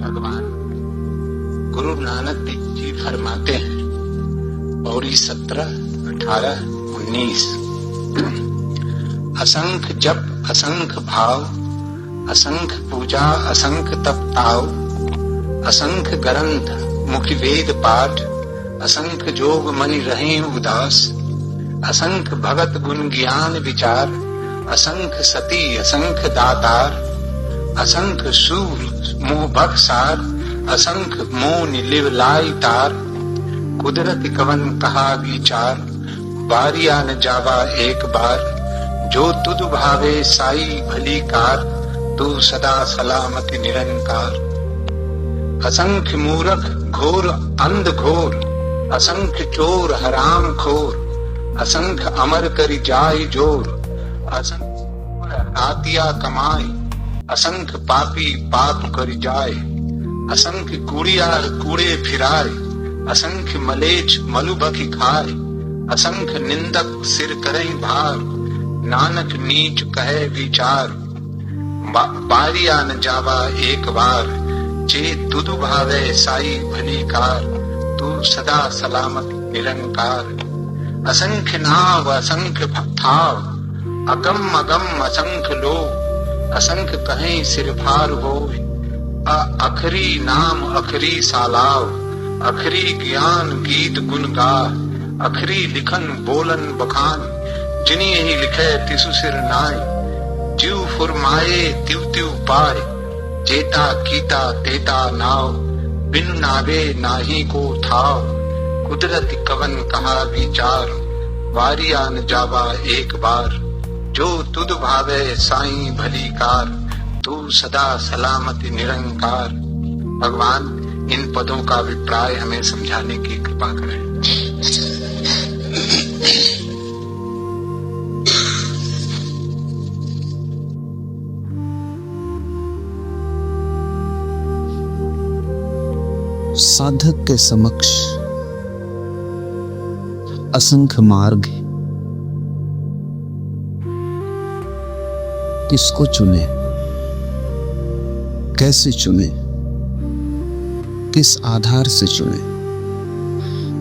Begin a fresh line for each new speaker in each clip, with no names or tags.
भगवान गुरु नानक देव जी फरमाते हैं, पौड़ी 17, 18, 19, असंख्य जप असंख्य भाव, असंख्य पूजा असंख्य तप ताव, असंख्य ग्रंथ मुखि वेद पाठ, असंख्य जोग मनि रहे उदास, असंख्य भगत गुण ज्ञान विचार, असंख्य सती असंख्य दातार, असंख्य सूर मोह बक्सार, असंख्य मोन लिव लाई तार, कुदरत कवन कहा विचार, बारिया न जावा एक बार, जो तुद भावे साई भली कार, तू सदा सलामत निरंकार। असंख्य मूर्ख घोर अंध घोर, असंख्य चोर हराम खोर, असंख्य अमर करि जाय जोर, असंख्य आतिया कमाए, असंख्य पापी पाप करि जाए, असंख्य कूड़ियार कूड़े फिराए, असंख्य मलेच्छ मलु बखि खाए, असंख्य निंदक सिर करई भार, नानक नीच कहे विचार, बारिया न जावा एक बार, जे तुद भावे साई भली कार, तू सदा सलामत निरंकार। असंख्य नाव असंख्य थाव, अगम अगम असंख्य लोग, असंख्य कहीं सिर भार हो, अखरी नाम अखरी सालाव, अखरी ज्ञान गीत गुण गा, अखरी लिखन बोलन बखान, जिनी ही लिखे तिसु सिर नाय, ज्यू फुरमाए त्यू त्यू पाए, जेता कीता तेता नाव, बिन नावे नाही को थाव, कुदरत कवन कहा विचार, वारिया न जावा एक बार, जो तुद भावे साई भली कार, तू सदा सलामत निरंकार। भगवान इन पदों का अभिप्राय हमें समझाने की कृपा करें।
साधक के समक्ष असंख्य मार्ग है, किसको चुने, कैसे चुने, किस आधार से चुने,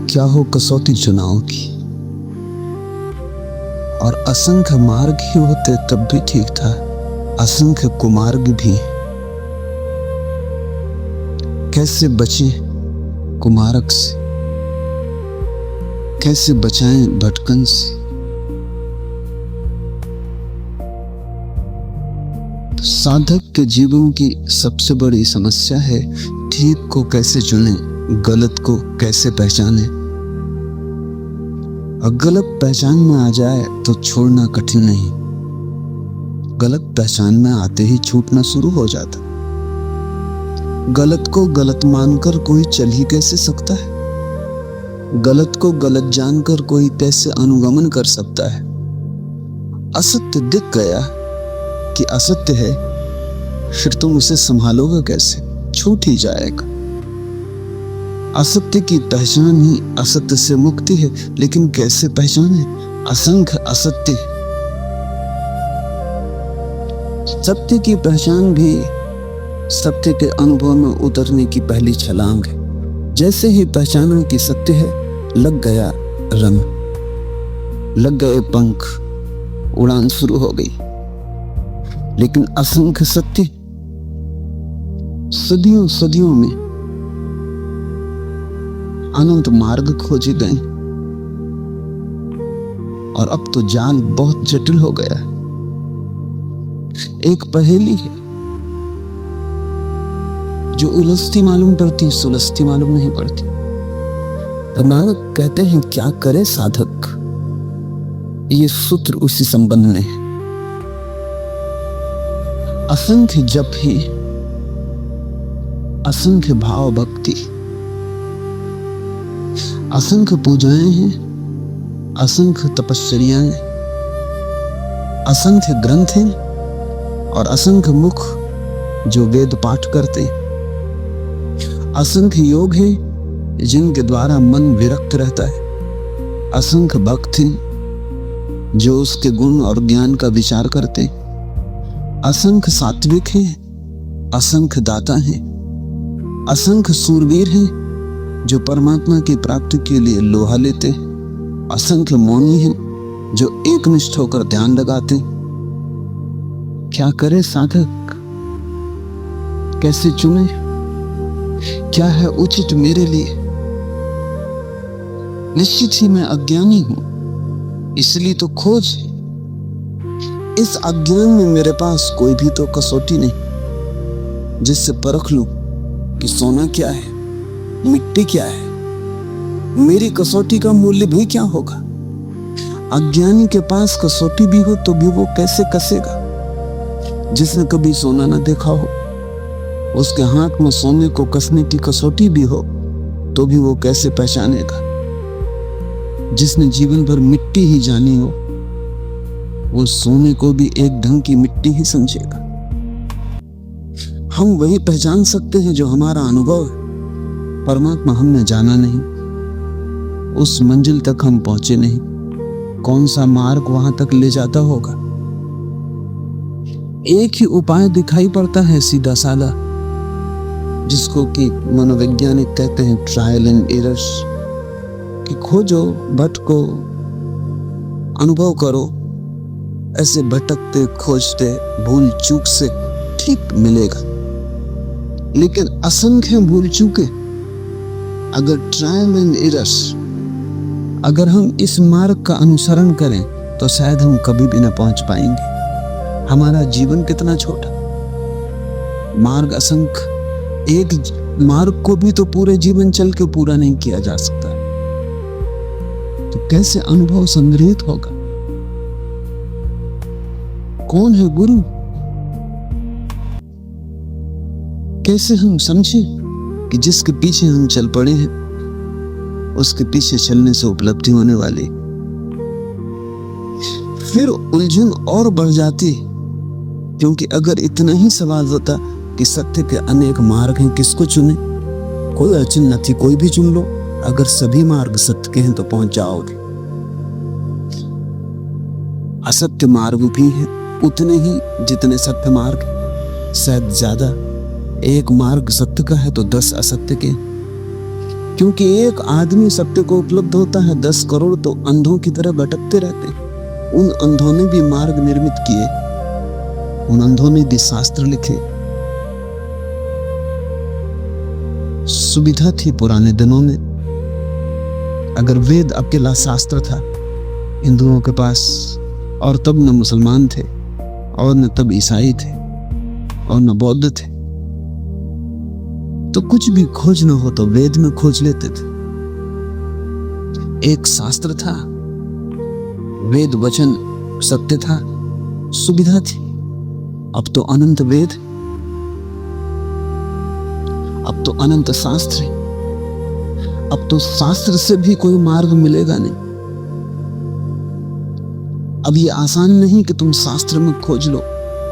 क्या हो कसौटी चुनाव की। और असंख्य मार्ग ही होते तब भी ठीक था, असंख्य कुमार्ग भी। कैसे बचे कुमारक से, कैसे बचाएं भटकन से। साधक के जीवन की सबसे बड़ी समस्या है ठीक को कैसे चुने, गलत को कैसे पहचाने। और गलत पहचान में आ जाए तो छोड़ना कठिन नहीं, गलत पहचान में आते ही छूटना शुरू हो जाता। गलत को गलत मानकर कोई चल ही कैसे सकता है, गलत को गलत जानकर कोई कैसे अनुगमन कर सकता है। असत्य दिख गया कि असत्य है, फिर तुम उसे संभालोगे कैसे, छूट ही जाएगा। असत्य की पहचान ही असत्य से मुक्ति है, लेकिन कैसे पहचाने असंख्य असत्य। सत्य की पहचान भी सत्य के अनुभव में उतरने की पहली छलांग है। जैसे ही पहचाना कि सत्य है, लग गया रंग, लग गए पंख, उड़ान शुरू हो गई। लेकिन असंख्य सत्य सदियों सदियों में अनंत मार्ग खोजे गए, और अब तो जाल बहुत जटिल हो गया है। एक पहेली है जो उलझती मालूम पड़ती, सुलझती मालूम नहीं पड़ती। तो नानक कहते हैं, क्या करे साधक, ये सूत्र उसी संबंध में है। असंख्य जप ही असंख्य भाव भक्ति, असंख्य पूजाएं हैं, असंख्य तपश्चर्याएं, असंख्य ग्रंथ हैं और असंख्य मुख जो वेद पाठ करते। असंख्य योग हैं जिनके द्वारा मन विरक्त रहता है। असंख्य भक्त हैं जो उसके गुण और ज्ञान का विचार करते। असंख्य सात्विक हैं, असंख्य दाता हैं, असंख्य सूरवीर हैं जो परमात्मा की प्राप्ति के लिए लोहा लेते हैं। असंख्य मौनी हैं जो एकनिष्ठ होकर ध्यान लगाते हैं। क्या करे साधक, कैसे चुने, क्या है उचित मेरे लिए? निश्चित ही मैं अज्ञानी हूं, इसलिए तो खोज। इस अज्ञान में मेरे पास कोई भी तो कसौटी नहीं जिससे परख लूं कि सोना क्या है, मिट्टी क्या है, मेरी कसौटी का मूल्य भी क्या होगा। अज्ञानी के पास कसौटी भी हो तो भी वो कैसे कसेगा? जिसने कभी सोना ना देखा हो, उसके हाथ में सोने को कसने की कसौटी भी हो तो भी वो कैसे पहचानेगा? जिसने जीवन भर मिट्टी ही जानी हो, वो सोने को भी एक ढंग की मिट्टी ही समझेगा। हम वही पहचान सकते हैं जो हमारा अनुभव है। परमात्मा हमने जाना नहीं, उस मंजिल तक हम पहुंचे नहीं। कौन सा मार्ग वहां तक ले जाता होगा? एक ही उपाय दिखाई पड़ता है, सीधा साधा, जिसको कि मनोवैज्ञानिक कहते हैं ट्रायल एंड एरर्स, कि खोजो, भटको, अनुभव करो। ऐसे भटकते खोजते भूल चूक से ठीक मिलेगा। लेकिन असंख्य भूल चूके, अगर ट्रायल एंड एरर्स, अगर हम इस मार्ग का अनुसरण करें तो शायद हम कभी भी ना पहुंच पाएंगे। हमारा जीवन कितना छोटा, मार्ग असंख्य, एक मार्ग को भी तो पूरे जीवन चल के पूरा नहीं किया जा सकता, तो कैसे अनुभव संग्रहित होगा? कौन है गुरु? कैसे हम समझे कि जिसके पीछे हम चल पड़े हैं उसके पीछे चलने से उपलब्धि होने वाली? फिर उलझन और बढ़ जाती, क्योंकि अगर इतना ही सवाल होता कि सत्य के अनेक मार्ग हैं, किसको चुने? कोई अड़चन न थी, कोई भी चुन लो। अगर सभी मार्ग सत्य के हैं तो पहुंच जाओगे। असत्य मार्ग भी हैं उतने ही जितने सत्य मार्ग, शायद ज्यादा। एक मार्ग सत्य का है तो 10 असत्य के, क्योंकि एक आदमी सत्य को उपलब्ध होता है, 10 करोड़ तो अंधों की तरह भटकते रहते हैं। उन अंधों ने भी मार्ग निर्मित किए, उन अंधों ने भी शास्त्र लिखे। सुविधा थी पुराने दिनों में। अगर वेद अकेला शास्त्र था हिंदुओं के पास, और तब न मुसलमान थे और न तब ईसाई थे और न बौद्ध थे, तो कुछ भी खोजना हो तो वेद में खोज लेते थे। एक शास्त्र था, वेद वचन सत्य था, सुविधा थी। अब तो अनंत वेद, अब तो अनंत शास्त्र, अब तो शास्त्र से भी कोई मार्ग मिलेगा नहीं। अब ये आसान नहीं कि तुम शास्त्र में खोज लो।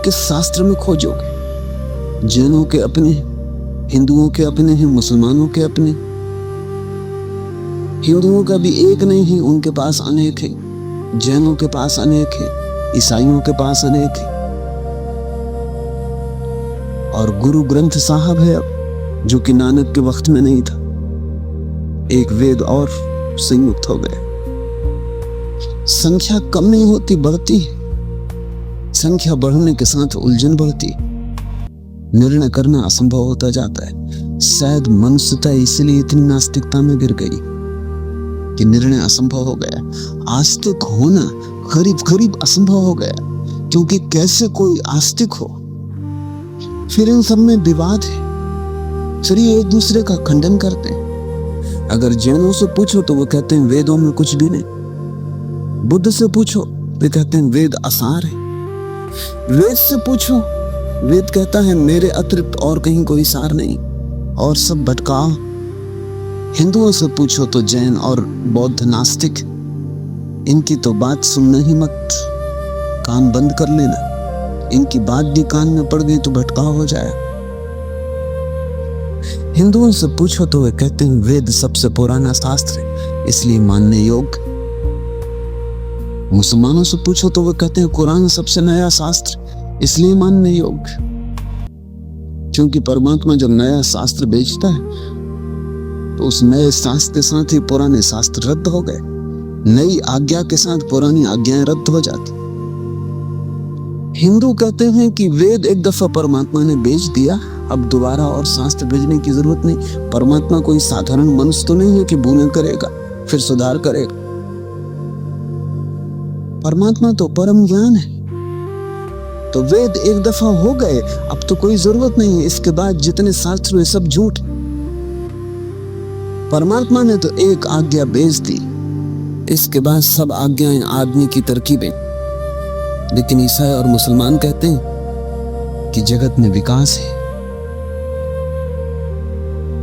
किस शास्त्र में खोजोगे? जैनों के अपने, हिंदुओं के अपने हैं, मुसलमानों के अपने। हिंदुओं का भी एक नहीं है, उनके पास अनेक है। जैनों के पास अनेक है, ईसाइयों के पास अनेक है। और गुरु ग्रंथ साहब है अब, जो कि नानक के वक्त में नहीं था। एक वेद और संयुक्त हो गए। संख्या कम नहीं होती, बढ़ती है। संख्या बढ़ने के साथ उलझन बढ़ती, निर्णय करना असंभव होता जाता है। शायद मनुष्यता इसलिए इतनी नास्तिकता में गिर गई कि निर्णय असंभव हो गया। आस्तिक होना करीब करीब असंभव हो गया, क्योंकि कैसे कोई आस्तिक हो? फिर इन सब में विवाद है, फिर ये एक दूसरे का खंडन करते हैं। अगर जैनों से पूछो तो वो कहते हैं वेदों में कुछ भी नहीं। बुद्ध से पूछो, वे कहते हैं वेद असार है। वेद से पूछो, वेद कहता है मेरे अतिरिक्त और कहीं कोई सार नहीं, और सब भटकाव। हिंदुओं से पूछो तो जैन और बौद्ध नास्तिक, इनकी तो बात सुनना ही मत, कान बंद कर लेना। इनकी बात भी कान में पड़ गई तो भटकाव हो जाए। हिंदुओं से पूछो तो वे कहते हैं वेद सबसे पुराना शास्त्र है, इसलिए मानने योग्य। मुसलमानों से पूछो तो वे कहते हैं कुरान सबसे नया शास्त्र, इसलिए मानने योग्य। क्योंकि परमात्मा जब नया शास्त्र बेचता है तो उस नए शास्त्र के साथ ही पुराने शास्त्र रद्द हो गए, नई आज्ञा के साथ पुरानी आज्ञाएं रद्द हो जाती। हिंदू कहते हैं कि वेद एक दफा परमात्मा ने बेच दिया, अब दोबारा और शास्त्र भेजने की जरूरत नहीं। परमात्मा कोई साधारण मनुष्य तो नहीं है कि भूलें करेगा फिर सुधार करेगा। परमात्मा तो परम ज्ञान है। तो वेद एक दफा हो गए, अब तो कोई जरूरत नहीं है। इसके बाद जितने शास्त्र हुए सब झूठ। परमात्मा ने तो एक आज्ञा बेच दी, इसके बाद सब आज्ञाएं आदमी की तरकीबें। लेकिन ईसाई और मुसलमान कहते हैं कि जगत में विकास है।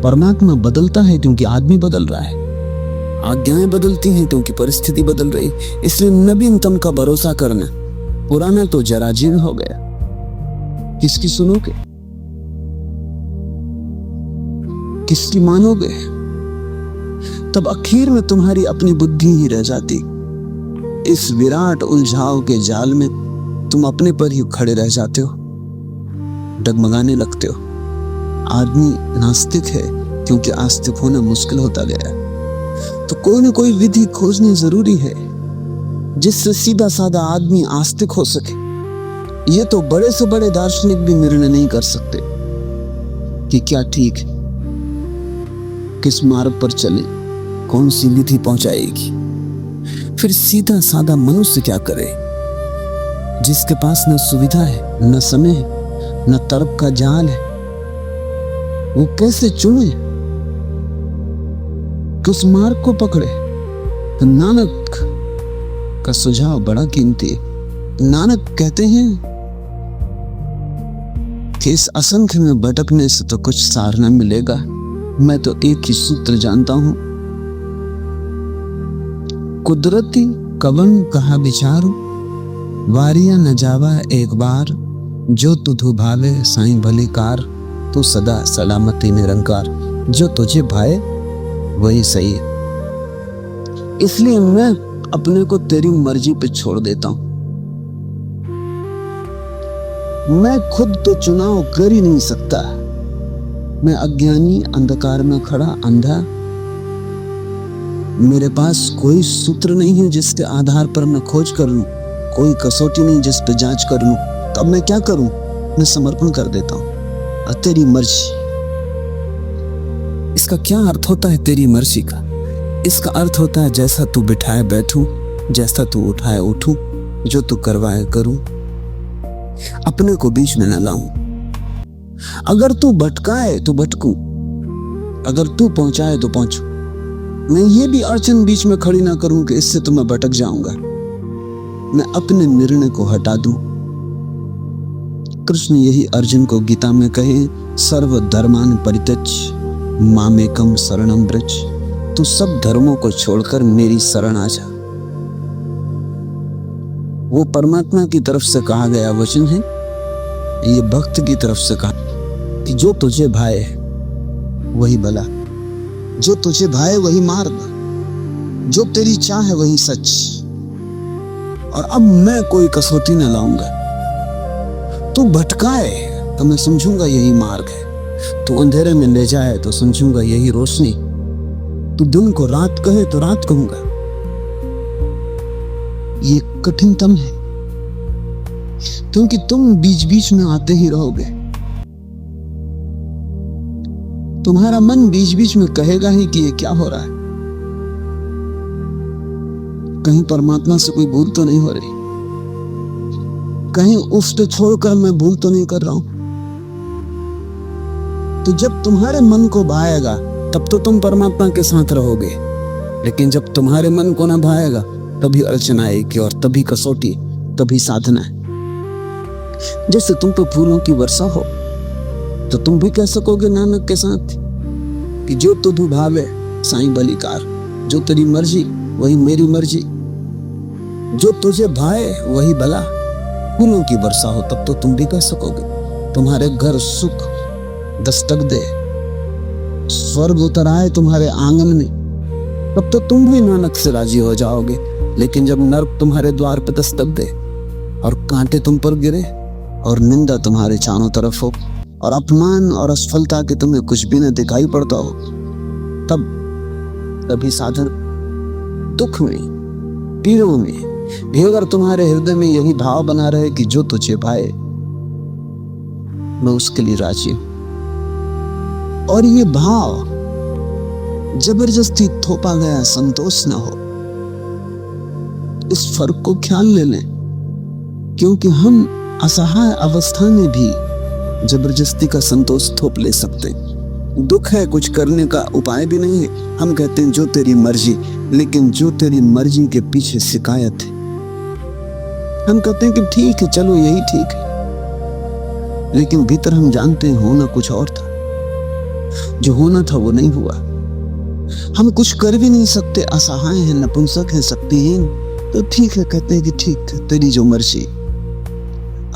परमात्मा बदलता है क्योंकि आदमी बदल रहा है, आज्ञाएं बदलती हैं क्योंकि परिस्थिति बदल रही। इसलिए नवीनतम का भरोसा करना, पुराना तो जराजीर्ण हो गया, किसकी सुनोगे, किसकी मानोगे? तब आखिर में तुम्हारी अपनी बुद्धि ही रह जाती। इस विराट उलझाव के जाल में तुम अपने पर ही खड़े रह जाते हो, डगमगाने लगते हो। आदमी नास्तिक है क्योंकि आस्तिक होना मुश्किल होता गया। तो कोई ना कोई विधि खोजनी जरूरी है जिससे सीधा साधा आदमी आस्तिक हो सके। ये तो बड़े से बड़े दार्शनिक भी निर्णय नहीं कर सकते कि क्या ठीक है, किस मार्ग पर चले, कौन सी विधि पहुंचाएगी। फिर सीधा साधा मनुष्य क्या करे, जिसके पास न सुविधा है, न समय है, न तर्क का जाल है, वो कैसे चुने, किस मार्ग को पकड़े? तो नानक का सुझाव बड़ा कीमती है। नानक कहते हैं कि इस असंख्य में भटकने से तो कुछ सार न मिलेगा। मैं तो एक ही सूत्र जानता हूं, कुदरती कवन कहा विचारू, वारिया न जावा एक बार, जो तुझु भावे साईं भली कार, तू सदा सलामती निरंकार। जो तुझे भाए वही सही है। इसलिए मैं अपने को तेरी मर्जी पे छोड़ देता हूं। मैं खुद तो चुनाव कर ही नहीं सकता। मैं अज्ञानी अंधकार में खड़ा अंधा, मेरे पास कोई सूत्र नहीं है जिसके आधार पर मैं खोज कर लूं, कोई कसौटी नहीं जिस पे जांच कर लूं। तब मैं क्या करूं? मैं समर्पण कर देता हूं, और तेरी मर्जी। इसका क्या अर्थ होता है तेरी मर्जी का? इसका अर्थ होता है जैसा तू बिठाए बैठूं, जैसा तू उठाए उठूं, जो तू करवाए करूं, अपने को बीच में न लाऊं। अगर तू भटकाए तो भटकूं, अगर तू पहुंचाए तो पहुंचूं। मैं ये भी अड़चन बीच में खड़ी ना करूं कि इससे तो मैं भटक जाऊंगा। मैं अपने निर्णय को हटा दूं। कृष्ण यही अर्जुन को गीता में कहे, सर्व धर्मान परित्यज्य मामेकम शरणम व्रज। तू सब धर्मों को छोड़कर मेरी शरण आ जा। वो परमात्मा की तरफ से कहा गया वचन है, ये भक्त की तरफ से कहा कि जो तुझे भाए वही भला, जो तुझे भाए वही मार्ग, जो तेरी चाह है वही सच। और अब मैं कोई कसौटी न लाऊंगा। तू भटकाए तो मैं समझूंगा यही मार्ग है, तू अंधेरे में ले जाए तो समझूंगा यही रोशनी, तू दिन को रात कहे तो रात कहूंगा। ये कठिनतम है क्योंकि तुम बीच बीच में आते ही रहोगे। तुम्हारा मन बीच बीच में कहेगा ही कि ये क्या हो रहा है, कहीं परमात्मा से कोई भूल तो नहीं हो रही, कहीं उसको छोड़कर मैं भूल तो नहीं कर रहा हूं। तो जब तुम्हारे मन को भाएगा तब तो तुम परमात्मा के साथ रहोगे, लेकिन जब तुम्हारे मन को ना भाएगा तभी अड़चन आएगी, और तभी कसौटी, तभी साधना है। जैसे तुम पे फूलों की वर्षा हो तो तुम भी कह सकोगे नानक के साथ कि जो तुझु भावे साईं भली कार, जो तेरी मर्जी वही मेरी मर्जी, जो तुझे भाए वही भला। फूलों की वर्षा हो तब तो तुम भी कह सकोगे। तुम्हारे घर सुख दस्तक दे, स्वर्ग उतर आए तुम्हारे आंगन में, तब तो तुम भी नानक से राजी हो जाओगे। लेकिन जब नर्क तुम्हारे द्वार पर दस्तक दे और कांटे तुम पर गिरे और निंदा तुम्हारे चारों तरफ हो, और अपमान और असफलता के तुम्हें कुछ भी न दिखाई पड़ता हो, तभी साधक दुख में, पीड़ों में भी अगर तुम्हारे हृदय में यही भाव बना रहे कि जो तुझे पाए मैं उसके लिए राजी हूं, और ये भाव जबरदस्ती थोपा गया संतोष ना हो, इस फर्क को ख्याल ले लें, क्योंकि हम असहाय अवस्था में भी जबरदस्ती का संतोष थोप ले सकते हैं। दुख है, कुछ करने का उपाय भी नहीं है, हम कहते हैं जो तेरी मर्जी, लेकिन जो तेरी मर्जी के पीछे शिकायत है। हम कहते हैं कि ठीक है, चलो यही ठीक है, लेकिन भीतर हम जानते हैं होना कुछ और था, जो होना था वो नहीं हुआ। हम कुछ कर भी नहीं सकते, असहाय हैं, नपुंसक हैं, शक्तिहीन, तो ठीक है, कहते हैं कि ठीक है, तेरी जो मर्जी।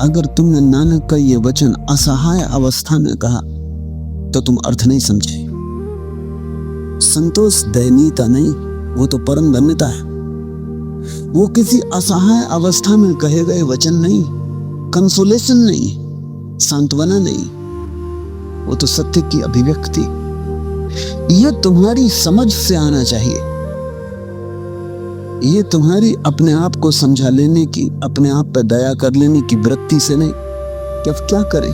अगर तुमने नानक का ये वचन असहाय अवस्था में कहा तो तुम अर्थ नहीं समझे। संतोष दयनीयता नहीं, वो तो परम धन्यता है। वो किसी असहाय अवस्था में कहे गए वचन नहीं, कंसोलेशन नहीं, सांत्वना नहीं, वो तो सत्य की अभिव्यक्ति। ये तुम्हारी समझ से आना चाहिए, ये तुम्हारी अपने आप को समझा लेने की, अपने आप पर दया कर लेने की वृत्ति से नहीं कि अब क्या करें।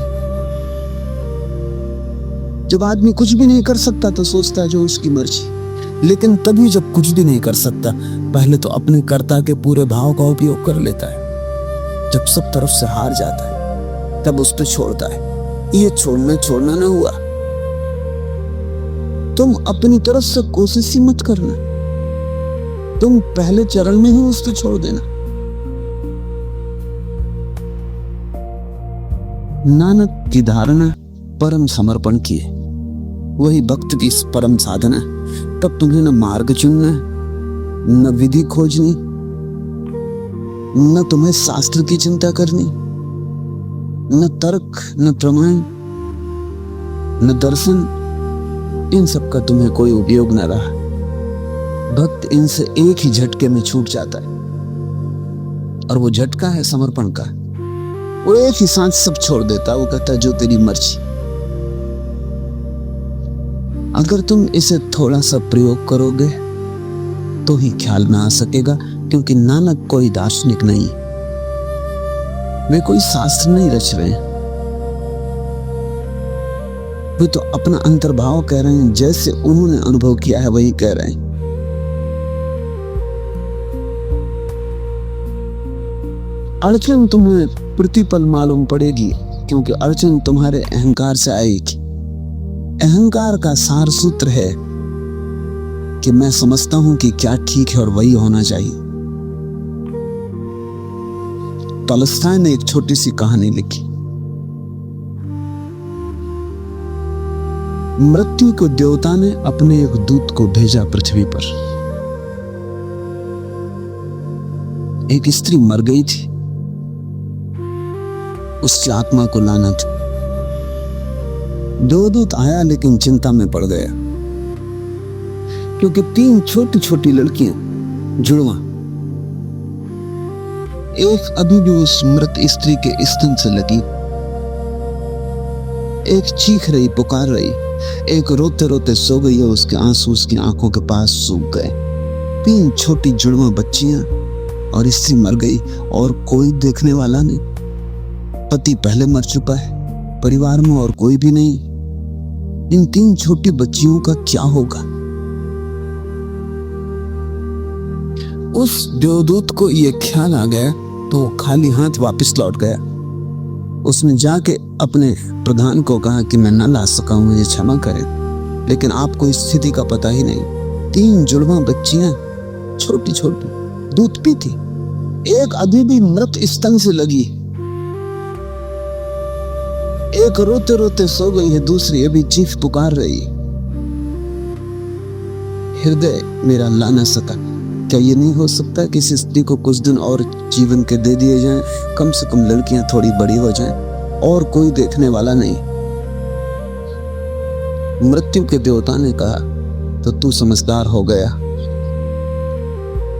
जब आदमी कुछ भी नहीं कर सकता तो सोचता है जो उसकी मर्जी, लेकिन तभी जब कुछ भी नहीं कर सकता पहले तो अपने कर्ता के पूरे भाव का उपयोग कर लेता है। जब सब तरफ से हार जाता है तब उस पर छोड़ता है। ये छोड़ना ना हुआ, तुम अपनी तरफ से कोशिश ही मत करना, तुम पहले चरण में ही उसको छोड़ देना। नानक की धारणा परम समर्पण की है, वही भक्त की परम साधना। तब तुम्हें न मार्ग चुनना, न विधि खोजनी, न तुम्हें शास्त्र की चिंता करनी, न तर्क, न प्रमाण, न दर्शन, इन सब का तुम्हें कोई उपयोग न रहा। भक्त इनसे एक ही झटके में छूट जाता है, और वो झटका है समर्पण का। वो एक ही सांस सब छोड़ देता है, वो कहता है जो तेरी मर्जी। अगर तुम इसे थोड़ा सा प्रयोग करोगे तो ही ख्याल में आ सकेगा, क्योंकि नानक कोई दार्शनिक नहीं, वे कोई शास्त्र नहीं रच रहे हैं, वे तो अपना अंतर्भाव कह रहे हैं, जैसे उन्होंने अनुभव किया है वही कह रहे हैं। अड़चन तुम्हें प्रतिपल मालूम पड़ेगी, क्योंकि अड़चन तुम्हारे अहंकार से आएगी। अहंकार का सार सूत्र है कि मैं समझता हूं कि क्या ठीक है और वही होना चाहिए। टॉलस्टॉय ने एक छोटी सी कहानी लिखी। मृत्यु को देवता ने अपने एक दूत को भेजा पृथ्वी पर। एक स्त्री मर गई थी, उसकी आत्मा को लाना था। देवदूत आया लेकिन चिंता में पड़ गया, क्योंकि 3 छोटी छोटी लड़कियां, जुड़वा, एक अभी भी उस मृत स्त्री के स्तन से लगी, एक चीख रही, पुकार रही, एक रोते रोते सो गई है, उसके आंसू उसकी आंखों के पास सूख गए। 3 छोटी जुड़वा बच्चियां, और स्त्री मर गई, और कोई देखने वाला नहीं। पति पहले मर चुका है, परिवार में और कोई भी नहीं। इन 3 छोटी बच्चियों का क्या होगा? उस देवदूत को यह ख्याल आ गया तो वो खाली हाथ वापस लौट गया। उसने जाके अपने प्रधान को कहा कि मैं न ला सका हूं, मुझे क्षमा करें, लेकिन आपको इस स्थिति का पता ही नहीं। 3 जुड़वा बच्चियां छोटी छोटी दूध पीती, एक अभी भी मृत स्तन से लगी, एक रोते रोते सो गई है, दूसरी अभी चीख पुकार रही। हृदय मेरा ला न सका। क्या ये नहीं हो सकता कि इस स्त्री को कुछ दिन और जीवन के दे दिए जाएं, कम से कम लड़कियां थोड़ी बड़ी हो जाएं, और कोई देखने वाला नहीं। मृत्यु के देवता ने कहा तो तू समझदार हो गया,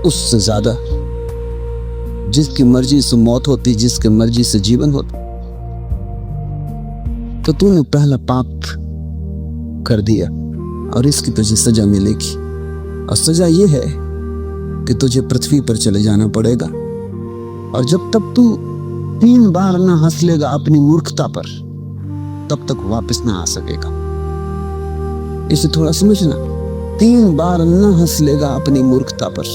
उससे ज्यादा। जिसकी मर्जी से मौत होती, जिसकी मर्जी से जीवन होता। तो तूने पहला पाप कर दिया और इसकी तुझे सजा मिलेगी। और सजा ये है कि तुझे पृथ्वी पर चले जाना पड़ेगा, और जब तक तू 3 बार ना हंस लेगा अपनी मूर्खता पर, तब तक वापस ना आ सकेगा। इसे थोड़ा समझना, 3 बार ना हंस लेगा अपनी मूर्खता पर,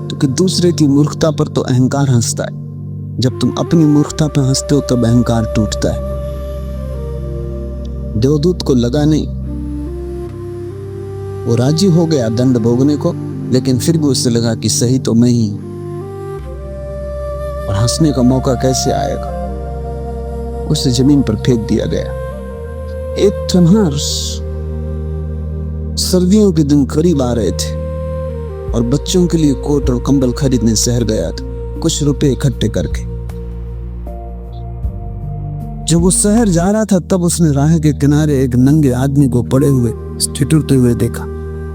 क्योंकि दूसरे की मूर्खता पर तो अहंकार हंसता है। जब तुम अपनी मूर्खता पर हंसते हो तब अहंकार टूटता है। देवदूत को लगा नहीं, वो राजी हो गया दंड भोगने को, लेकिन फिर भी उसे लगा कि सही तो मैं ही, और हंसने का मौका कैसे आएगा। उसे जमीन पर फेंक दिया गया। एक चमहार, सर्दियों के दिन करीब आ रहे थे और बच्चों के लिए कोट और कंबल खरीदने शहर गया था, कुछ रुपए इकट्ठे करके। जब वो शहर जा रहा था तब उसने राह के किनारे एक नंगे आदमी को पड़े हुए ठिठुरते हुए देखा।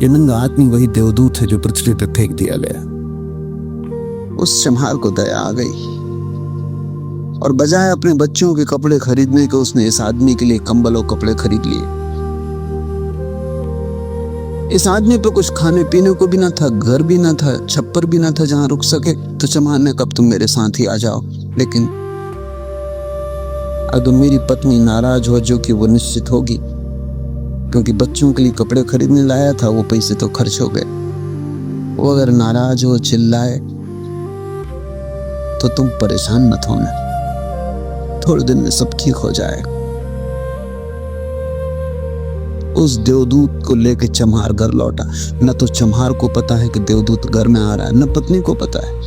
ये नंगा आदमी वही देवदूत है जो पृथ्वी पे फेंक दिया गया। उस चमहार को दया आ गई और बजाय अपने बच्चों के कपड़े खरीदने के उसने इस आदमी के लिए कंबल और कपड़े खरीद लिए। इस आदमी पे कुछ खाने पीने को भी ना था, घर भी ना था, छप्पर भी ना था जहां रुक सके। तो चमहार ने कब तुम मेरे साथ ही आ जाओ, लेकिन अगर मेरी पत्नी नाराज हो, जो कि वो निश्चित होगी, क्योंकि बच्चों के लिए कपड़े खरीदने लाया था, वो पैसे तो खर्च हो गए। वो अगर नाराज हो, चिल्लाए, तो तुम परेशान मत होना, थोड़े दिन में सब ठीक हो जाएगा। उस देवदूत को लेकर चमहार घर लौटा। न तो चमहार को पता है कि देवदूत घर में आ रहा है, न पत्नी को पता है।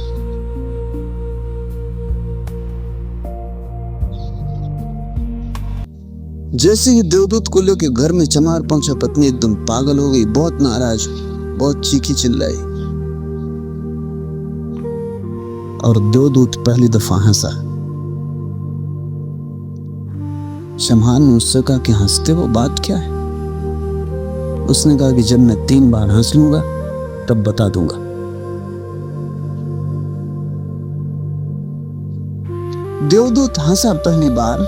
जैसे ही देवदूत को लेकर घर में चमहार पहुंचा, पत्नी एकदम पागल हो गई, बहुत नाराज हुई, बहुत चीखी चिल्लाई, और देवदूत पहली दफा हंसा। चमहार ने उससे कहा कि हंसते हो, बात क्या है? उसने कहा कि जब मैं 3 बार हंस लूंगा तब बता दूंगा। देवदूत हंसा पहली बार,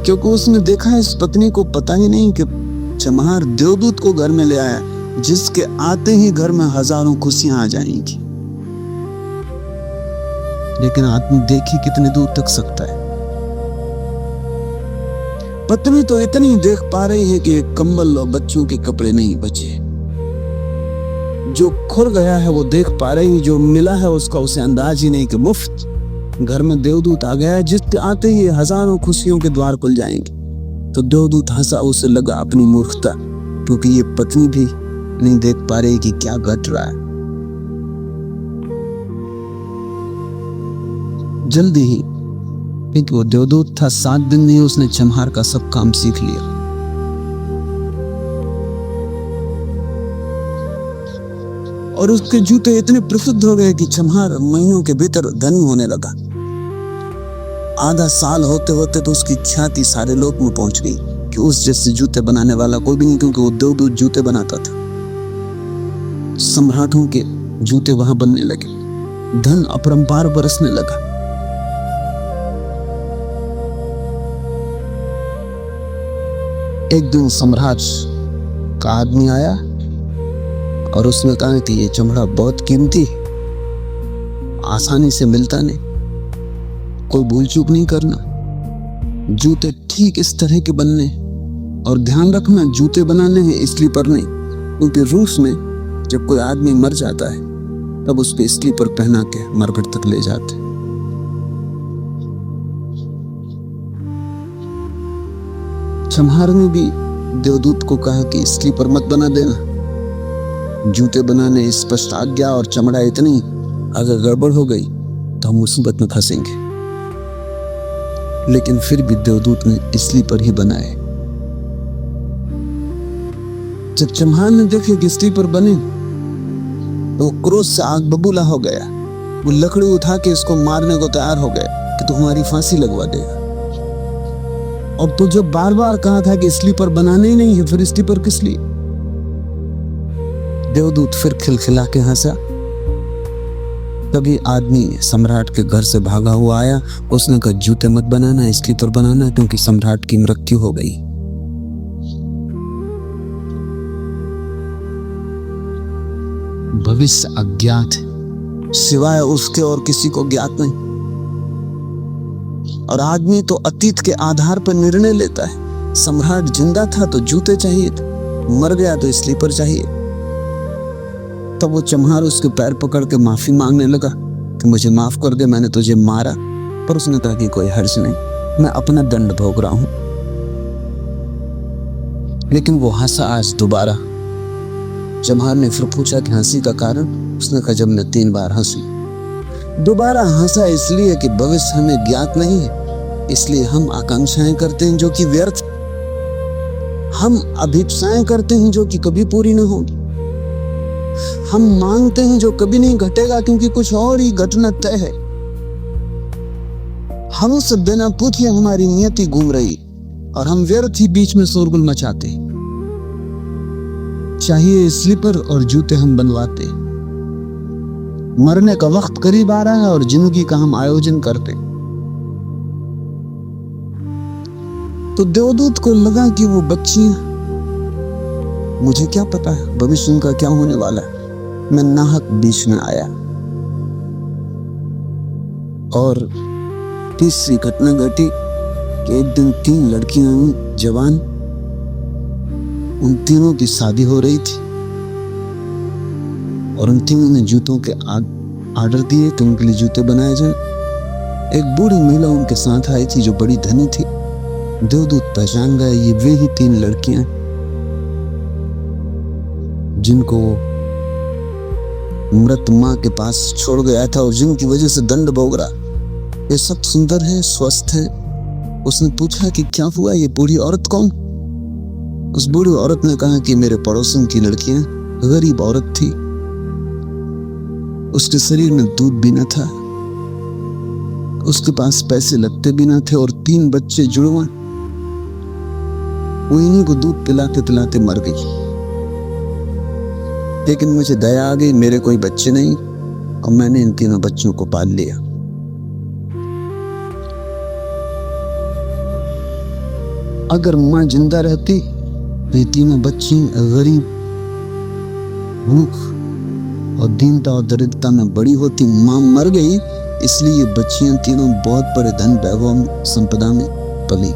क्योंकि उसने देखा इस पत्नी को पता ही नहीं कि चमहार देवदूत को घर में ले आया, जिसके आते ही घर में हजारों खुशियां आ जाएंगी। लेकिन आदमी देखी कितने दूर तक सकता है। पत्नी तो इतनी देख पा रही है कि कंबल और बच्चों के कपड़े नहीं बचे। जो खुर गया है वो देख पा रही, जो मिला है उसका उसे अंदाज ही नहीं कि मुफ्त घर में देवदूत आ गया है, जिसके आते ही हजारों खुशियों के द्वार खुल जाएंगे। तो देवदूत हंसा, उसे लगा अपनी मूर्खता, क्योंकि ये पत्नी भी नहीं देख पा रही कि क्या घट रहा है। जल्दी ही, क्योंकि वो देवदूत था, 7 दिन में उसने चमहार का सब काम सीख लिया। और उसके जूते इतने प्रसिद्ध हो गए कि चमहार महीनों के भीतर धनी होने लगा। आधा साल होते होते तो उसकी ख्याति सारे लोक में पहुंच गई कि उस जैसे जूते बनाने वाला कोई भी नहीं, क्योंकि वो देवदूत जूते बनाता था। सम्राटों के जूते वहां बनने लगे, धन अपरंपार बरसने लगा। एक दिन सम्राट का आदमी आया और उसने कहा कि ये चमड़ा बहुत कीमती, आसानी से मिलता नहीं, कोई भूल चूक नहीं करना। जूते ठीक इस तरह के बनने, और ध्यान रखना जूते बनाने हैं स्लीपर नहीं, क्योंकि रूस में जब कोई आदमी मर जाता है तब उसके स्लीपर पहना के मरघट तक ले जाते। चमहार ने भी देवदूत को कहा कि स्लीपर मत बना देना, जूते बनाने स्पष्ट आज्ञा, और चमड़ा इतनी, अगर गड़बड़ हो गई तो हम मुसीबत में फंसेंगे। लेकिन फिर भी देवदूत ने स्लीपर ही बनाए। जब चमहार ने देखे कि स्लीपर बने तो क्रोध से आग बबूला हो गया। वो लकड़ी उठा के इसको मारने को तैयार हो गया कि तू हमारी फांसी लगवा देगा। और तो जब बार बार कहा था कि स्लीपर बनाने ही नहीं है, फिर स्लीपर किस लिए? देवदूत फिर खिलखिला के हंसा कभी आदमी सम्राट के घर से भागा हुआ आया, उसने कहा जूते मत बनाना, इसलिए तो बनाना क्योंकि सम्राट की मृत्यु हो गई। भविष्य अज्ञात है, सिवाय उसके और किसी को ज्ञात नहीं। और आदमी तो अतीत के आधार पर निर्णय लेता है। सम्राट जिंदा था तो जूते चाहिए थे, मर गया तो स्लीपर चाहिए। तब वो चमहार उसके पैर पकड़ के माफी मांगने लगा कि मुझे माफ कर दे, मैंने तुझे मारा। पर उसने कहा कि कोई हर्ज नहीं, मैं अपना दंड भोग रहा हूं। लेकिन वो हंसा आज दोबारा। चमहार ने फिर पूछा कि हंसी का कारण? उसने कहा जब मैं 3 बार हंसी। दोबारा हंसा इसलिए कि भविष्य हमें ज्ञात नहीं है, इसलिए हम आकांक्षाएं करते हैं जो कि व्यर्थ, हम अभिप्साएं करते हैं जो कि कभी पूरी न होगी, हम मांगते हैं जो कभी नहीं घटेगा क्योंकि कुछ और ही घटना तय है। हमसे बिना पूछे हमारी नियति घूम रही और हम व्यर्थ ही बीच में शोरगुल मचाते। चाहिए स्लीपर और जूते हम बनवाते। मरने का वक्त करीब आ रहा है और जिंदगी का हम आयोजन करते। तो देवदूत को लगा कि वो बच्चियां, मुझे क्या पता है भविष्य उनका क्या होने वाला है, मैं नाहक बीच में आया। और तीसरी घटना घटी कि एक दिन 3 लड़कियां जवान, उन तीनों की शादी हो रही थी और उन तीनों ने जूतों के आर्डर दिए कि उनके लिए जूते बनाए जाएं। एक बूढ़ी महिला उनके साथ आई थी जो बड़ी धनी थी। देवदूत पहचान गए ये वे ही 3 लड़कियां जिनको मृत मां के पास छोड़ गया था और जिनकी वजह से दंड भोग रहा। ये सब सुंदर है, स्वस्थ है। उसने पूछा कि क्या हुआ, ये बूढ़ी औरत कौन? उस बूढ़ी औरत ने कहा कि मेरे पड़ोसन की लड़कियां, गरीब औरत थी, उसके शरीर में दूध भी न था, उसके पास पैसे लगते भी न थे और 3 बच्चे जुड़वा, वो इन्हीं को दूध पिलाते पिलाते मर गई। लेकिन मुझे दया आ गई, मेरे कोई बच्चे नहीं और मैंने इन 3 बच्चों को पाल लिया। अगर मां जिंदा रहती तो ये 3 बच्ची गरीब, भूख और दीनता और दरिद्रता में बड़ी होती। मां मर गई इसलिए ये बच्चियां तीनों बहुत बड़े धन वैभव संपदा में पली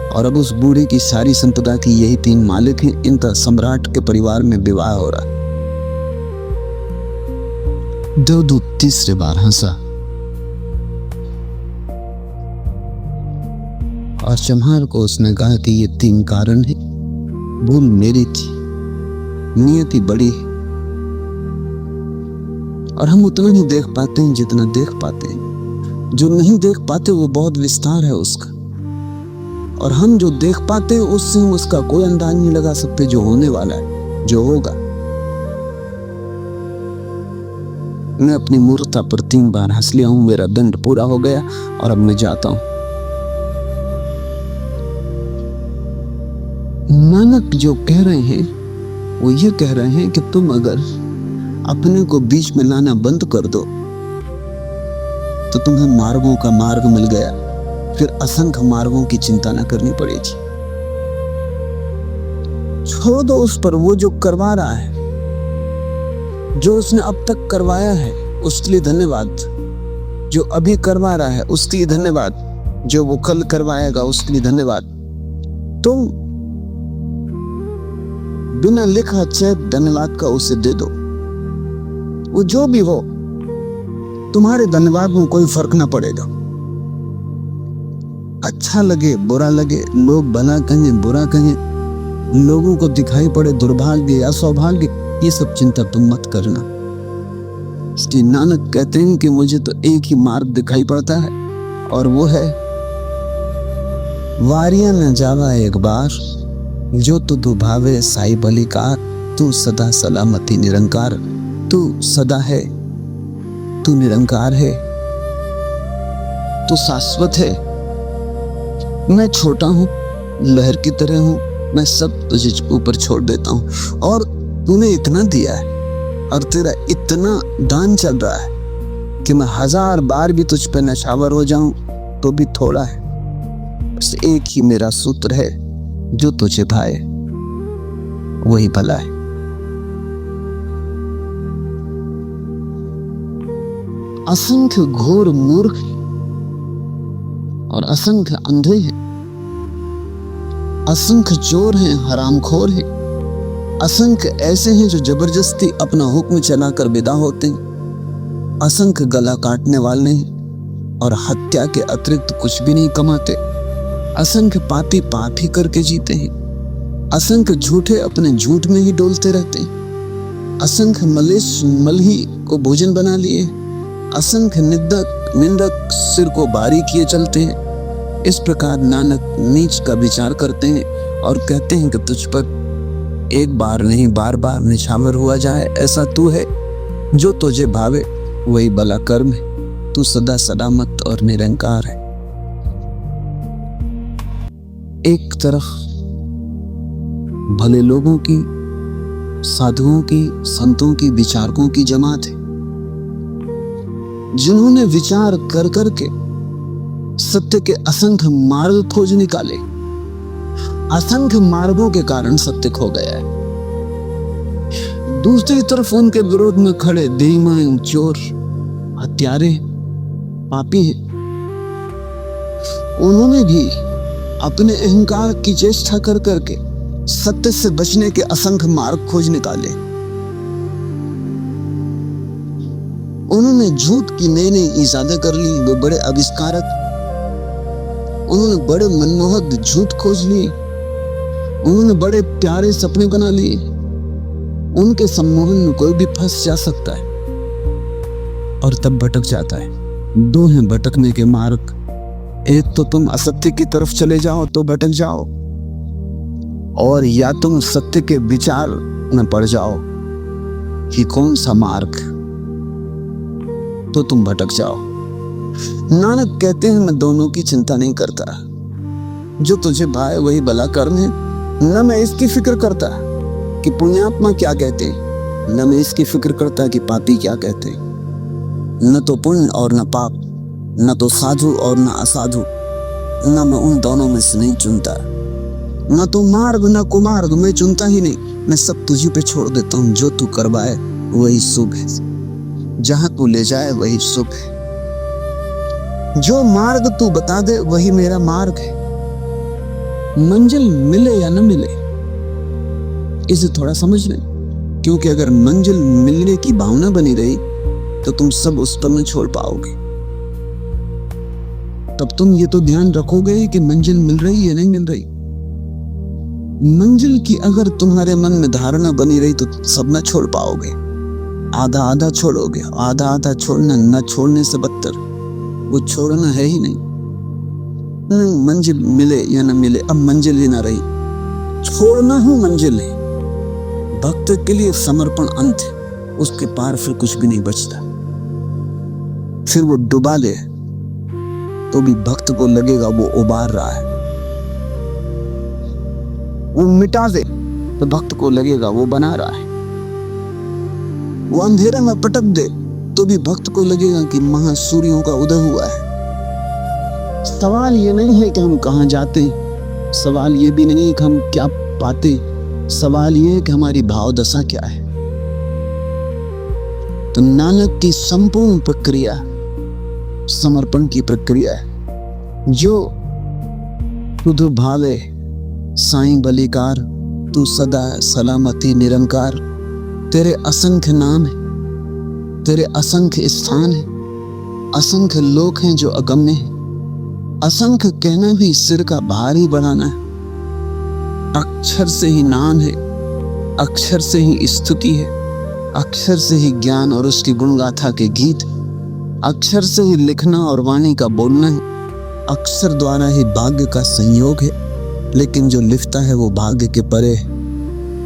और अब उस बूढ़े की सारी संपदा की यही 3 मालिक हैं। इनका सम्राट के परिवार में विवाह हो रहा। देवदूत तीसरे बार हंसा और चमहार को उसने कहा कि ये 3 कारण है। भूल मेरी थी, नियति बड़ी है और हम उतना ही देख पाते हैं जितना देख पाते हैं। जो नहीं देख पाते वो बहुत विस्तार है उसका, और हम जो देख पाते हैं उससे हम उसका कोई अंदाज नहीं लगा सकते जो होने वाला है, जो होगा। मैं अपनी मूर्खता पर 3 बार हंस लिया हूं, मेरा दंड पूरा हो गया और अब मैं जाता हूं। नानक जो कह रहे हैं वो ये कह रहे हैं कि तुम अगर अपने को बीच में लाना बंद कर दो तो तुम्हें मार्गों का मार्ग मिल गया, फिर असंख्य मार्गों की चिंता न करनी पड़ेगी। छोड़ दो उस पर, वो जो करवा रहा है, जो उसने अब तक करवाया है उसके लिए धन्यवाद, जो अभी करवा रहा है उसके लिए धन्यवाद, जो वो कल करवाएगा उसके लिए धन्यवाद। तुम बिना लिखा चेक धन्यवाद का उसे दे दो, वो जो भी हो, तुम्हारे धन्यवाद में कोई फर्क ना पड़ेगा। अच्छा लगे बुरा लगे, लोग भला कहें बुरा कहें, लोगों को दिखाई पड़े दुर्भाग्य या सौभाग्य, ये सब चिंता तुम मत करना। इसलिए नानक कहते हैं कि मुझे तो एक ही मार्ग दिखाई पड़ता है और वो है वारियां न जावा एक बार, जो तुधु भावे साई बलिकार, तू सदा सलामती निरंकार। तू सदा है, तू निरंकार है, तू शाश्वत है। मैं छोटा हूं, लहर की तरह हूं, मैं सब तुझे ऊपर छोड़ देता हूं और तूने इतना दिया है और तेरा इतना दान चल रहा है कि मैं 1000 बार भी तुझ पे नशावर हो जाऊं तो भी थोड़ा है। बस एक ही मेरा सूत्र है, जो तुझे भाए वही भला है। असंख्य घोर मूर्ख और असंख्य अंधे हैं, असंख्य चोर हैं, हरामखोर हैं, असंख्य ऐसे हैं जो जबरदस्ती अपना हुक्म चलाकर विदा होते हैं, असंख्य गला काटने वाले हैं और हत्या के अतिरिक्त कुछ भी नहीं कमाते, असंख्य पापी पाप ही करके जीते हैं, असंख्य झूठे अपने झूठ में ही डोलते रहते हैं, असंख्य मलेश मलही को भोजन बना लिए, असंख्य निंदक सिर को बारी किए चलते हैं। इस प्रकार नानक नीच का विचार करते हैं और कहते हैं कि तुझ पर एक बार नहीं बार बार निछावर हुआ जाए। ऐसा तू है, जो तुझे भावे वही भला कर्म है। तू सदा सलामत और निरंकार है। एक तरफ भले लोगों की, साधुओं की, संतों की, विचारकों की जमात है, जिन्होंने विचार कर करके सत्य के असंख्य मार्ग खोज निकाले। असंख्य मार्गों के कारण सत्य खो गया है। दूसरी तरफ उनके विरोध में खड़े बेईमान, चोर, हत्यारे, पापी हैं। उन्होंने भी अपने अहंकार की चेष्टा कर करके सत्य से बचने के असंख्य मार्ग खोज निकाले। उन्होंने झूठ की नई नई इजादें कर ली। वो बड़े आविष्कारक, उन्होंने बड़े मनमोहक झूठ खोज लिए, उन्होंने बड़े प्यारे सपने बना लिए। उनके सम्मोहन में कोई भी फंस जा सकता है और तब भटक जाता है। दो हैं भटकने के मार्ग, एक तो तुम असत्य की तरफ चले जाओ तो भटक जाओ, और या तुम सत्य के विचार में पड़ जाओ कि कौन सा मार्ग, तो तुम भटक जाओ। नानक कहते हैं मैं दोनों की चिंता नहीं करता, जो तुझे भाए वही भला कर्म है। न मैं इसकी फिक्र करता कि पुण्यात्मा क्या कहते, न मैं इसकी फिक्र करता कि पापी क्या कहते। न तो पुण्य और न पाप, न तो साधु और न असाधु, न मैं उन दोनों में से नहीं चुनता। न तो मार्ग न कुमार्ग, मैं चुनता ही नहीं। मैं सब तुझी पे छोड़ देता हूँ। जो तू करवाए वही शुभ है, जहां तू ले जाए वही शुभ है। जो मार्ग तू बता दे वही मेरा मार्ग है। मंजिल मिले या न मिले इसे थोड़ा समझ लें, क्योंकि अगर मंजिल मिलने की भावना बनी रही तो तुम सब उस पर न छोड़ पाओगे। तब तुम ये तो ध्यान रखोगे कि मंजिल मिल रही है नहीं मिल रही। मंजिल की अगर तुम्हारे मन में धारणा बनी रही तो सब न छोड़ पाओगे। आधा आधा छोड़ोगे। आधा आधा छोड़ना न छोड़ने से बदतर, वो छोड़ना है ही नहीं। मंजिल मिले या न मिले, अब मंजिल ही ना रही। छोड़ना ही मंजिल है। भक्त के लिए समर्पण अंत है, उसके पार फिर कुछ भी नहीं बचता। फिर वो डुबा ले तो भी भक्त को लगेगा वो उबार रहा है। वो मिटा दे तो भक्त को लगेगा वो बना रहा है। वो अंधेरे में पटक दे तो भी भक्त को लगेगा कि महासूर्यों का उदय हुआ है। सवाल ये नहीं है कि हम कहाँ जाते, सवाल ये भी नहीं है कि हम क्या पाते, सवाल ये है कि हमारी भाव दशा क्या है। तो नानक की संपूर्ण प्रक्रिया समर्पण की प्रक्रिया है। जो तुध भावे साईं बलिकार, तू सदा सलामती निरंकार। तेरे असंख्य नाम है, तेरे असंख्य स्थान है, असंख्य लोक हैं जो अगम्य हैं। असंख्य कहना भी सिर का भार ही बढ़ाना है। अक्षर से ही नाम है, अक्षर से ही स्तुति है, अक्षर से ही ज्ञान और उसकी गुणगाथा के गीत, अक्षर से ही लिखना और वाणी का बोलना है। अक्षर द्वारा ही भाग्य का संयोग है, लेकिन जो लिखता है वो भाग्य के परे है।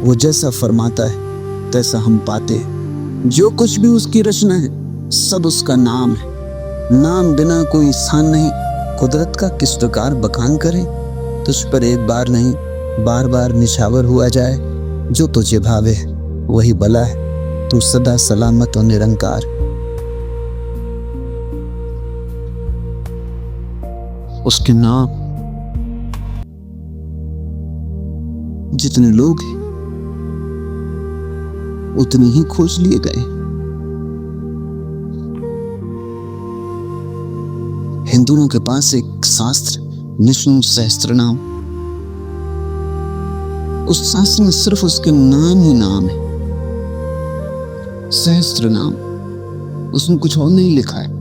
वो जैसा फरमाता है तैसा हम पाते हैं। जो कुछ भी उसकी रचना है सब उसका नाम है। नाम बिना कोई स्थान नहीं। कुदरत का किस प्रकार बखान करें, तुझ पर एक बार नहीं बार बार निछावर हुआ जाए। जो तुझे भावे वही भला है, तू सदा सलामत और निरंकार। उसके नाम। जितने लोग हैं उतने ही खोज लिए गए। हिंदुओं के पास एक शास्त्र विष्णु सहस्त्रनाम, उस शास्त्र में सिर्फ उसके नाम ही नाम है, सहस्त्रनाम। उसमें कुछ और नहीं लिखा है,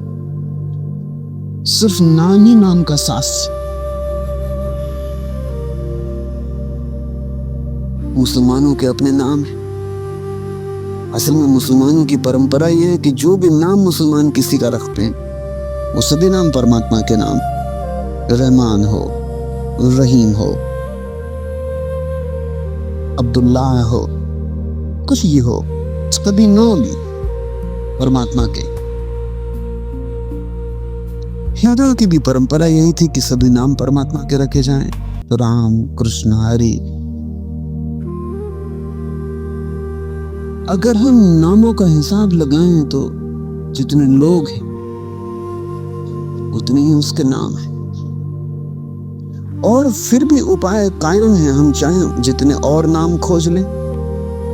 सिर्फ नाम ही नाम का शास्त्र। मुसलमानों के अपने नाम है। असल में मुसलमानों की परंपरा यह है कि जो भी नाम मुसलमान किसी का रखते हैं वो सभी नाम परमात्मा के नाम, रहमान हो, रहीम हो, अब्दुल्ला हो, कुछ ही हो, सभी नाम ही परमात्मा के। हिंदुओं की भी परंपरा यही थी कि सभी नाम परमात्मा के रखे जाएं, तो राम, कृष्ण, हरि। अगर हम नामों का हिसाब लगाएं तो जितने लोग हैं उतने ही उसके नाम हैं। और फिर भी उपाय कायम है, हम चाहें जितने और नाम खोज लें,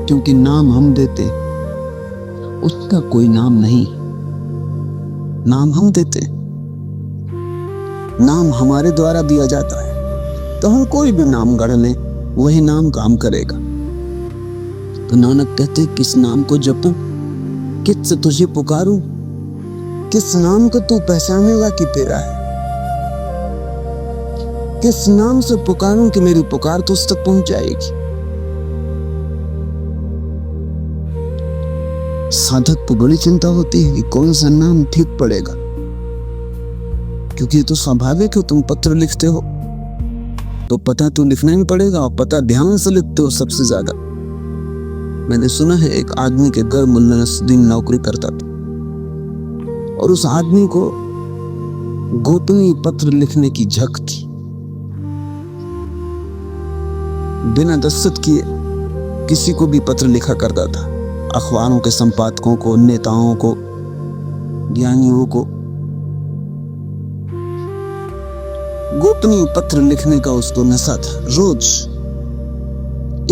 क्योंकि नाम हम देते, उसका कोई नाम नहीं। नाम हम देते, नाम हमारे द्वारा दिया जाता है, तो हम कोई भी नाम गढ़ लें वही नाम काम करेगा। तो नानक कहते, किस नाम को जपूं, किससे तुझे पुकारूं, किस नाम को तू पहचानेगा कि तेरा है, किस नाम से पुकारूं कि मेरी पुकार तो उस तक पहुंच जाएगी। साधक को बड़ी चिंता होती है कि कौन सा नाम ठीक पड़ेगा, क्योंकि ये तो स्वाभाविक है, तुम पत्र लिखते हो तो पता तो लिखना ही पड़ेगा, और पता ध्यान से लिखते हो सबसे ज्यादा। मैंने सुना है एक आदमी के घर मुल्ला नसरुद्दीन नौकरी करता था, और उस आदमी को गोपनीय पत्र लिखने की झक थी। बिना दस्तखत किए किसी को भी पत्र लिखा करता था, अखबारों के संपादकों को, नेताओं को, ज्ञानियों को। गोपनीय पत्र लिखने का उसको नशा था रोज।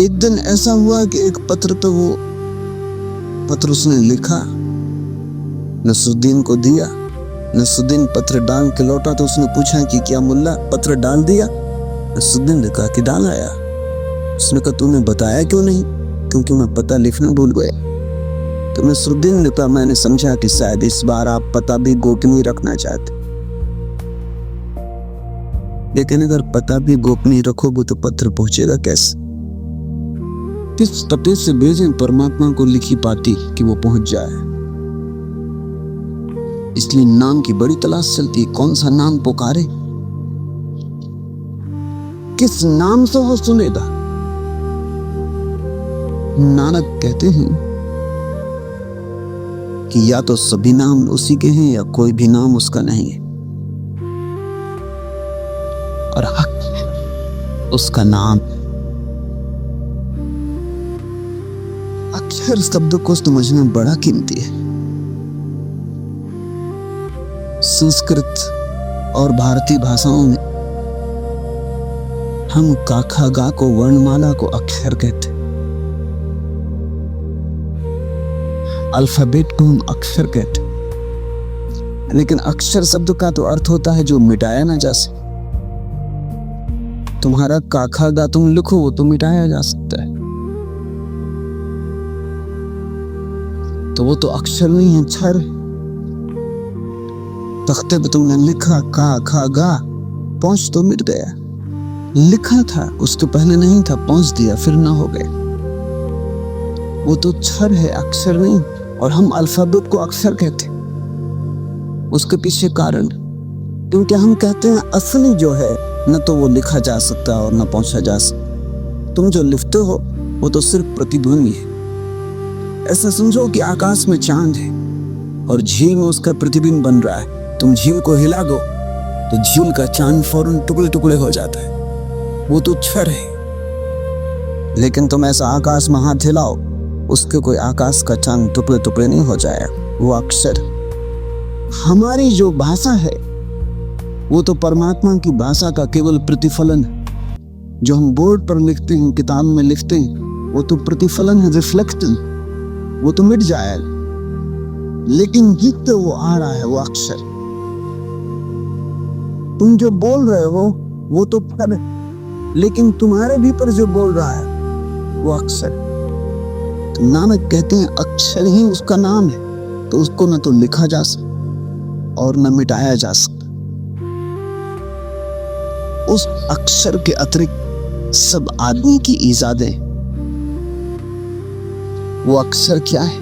एक दिन ऐसा हुआ कि एक पत्र पे वो पत्र उसने लिखा, नसरुद्दीन को दिया। नसरुद्दीन पत्र डाल के लौटा तो उसने पूछा कि क्या मुल्ला पत्र डाल दिया? नसरुद्दीन ने कहा कि डाल आया। उसने कहा तूने बताया क्यों नहीं? क्योंकि मैं पता लिखना भूल गया। तो नसरुद्दीन ने कहा मैंने समझा कि शायद इस बार आप पता भी गोपनीय रखना चाहते, लेकिन अगर पता भी गोपनीय रखोगे तो पत्र पहुंचेगा कैसे? किस पते से भेजें परमात्मा को लिखी पाती कि वो पहुंच जाए? इसलिए नाम की बड़ी तलाश चलती है, कौन सा नाम पुकारे, किस नाम से हो सुनेगा। नानक कहते हैं कि या तो सभी नाम उसी के हैं या कोई भी नाम उसका नहीं है, और हक उसका नाम। अक्षर शब्द को समझना बड़ा कीमती है। संस्कृत और भारतीय भाषाओं में हम काखा गा को, वर्णमाला को अक्षर कहते, अल्फाबेट को हम अक्षर कहते। लेकिन अक्षर शब्द का तो अर्थ होता है जो मिटाया ना जा सके। तुम्हारा काखा गा तुम लिखो वो तो मिटाया जा सकता है, तो वो तो अक्षर नहीं है, अक्षर। तख्ते पे तुमने लिखा का खा गा, पहुंच तो मिट गया। लिखा था उसके पहले नहीं था, पहुंच दिया फिर ना हो गया, वो तो अक्षर है, अक्षर नहीं। और हम अल्फाबेट को अक्षर कहते, उसके पीछे कारण, क्योंकि हम कहते हैं असली जो है न तो वो लिखा जा सकता और न पहुंचा जा सकता। तुम जो लिखते हो वो तो सिर्फ प्रतिध्वनि है। ऐसा समझो कि आकाश में चांद है और झील में उसका प्रतिबिंब बन रहा है। तुम झील को हिला दो तो झील का चांद फौरन टुकड़े टुकड़े हो जाता है, वो तो अक्षर है। लेकिन तुम ऐसा आकाश में हाथ हिलाओ, उसके कोई आकाश का चांद टुकड़े टुकड़े नहीं हो जाएगा, वो अक्षर। हमारी जो भाषा है वो तो परमात्मा की भाषा का केवल प्रतिफलन है। जो हम बोर्ड पर लिखते हैं, किताब में लिखते हैं, वो तो प्रतिफलन है, रिफ्लेक्शन, वो तो मिट जाएगा। लेकिन गीत वो आ रहा है, वो अक्षर। तुम जो बोल रहे हो वो तो पद है, लेकिन तुम्हारे भीतर जो बोल रहा है वो अक्षर। तो नानक कहते हैं अक्षर ही उसका नाम है, तो उसको न तो लिखा जा सकता और न मिटाया जा सकता। उस अक्षर के अतिरिक्त सब आदमी की ईजादें। वो अक्षर क्या है?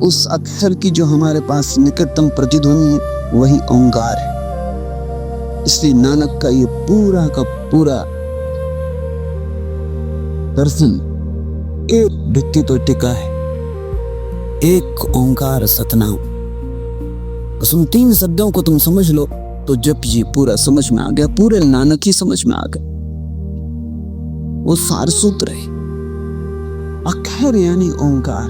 उस अक्षर की जो हमारे पास निकटतम प्रतिध्वनि है वही ओंकार है। इसलिए नानक का ये पूरा का पूरा दर्शन एक भित्ति तो टिका है, एक ओंकार सतनाम। बस उन 3 शब्दों को तुम समझ लो तो जब ये पूरा समझ में आ गया, पूरे नानक ही समझ में आ गया। वो सार सूत्र है अक्षर यानी ओंकार,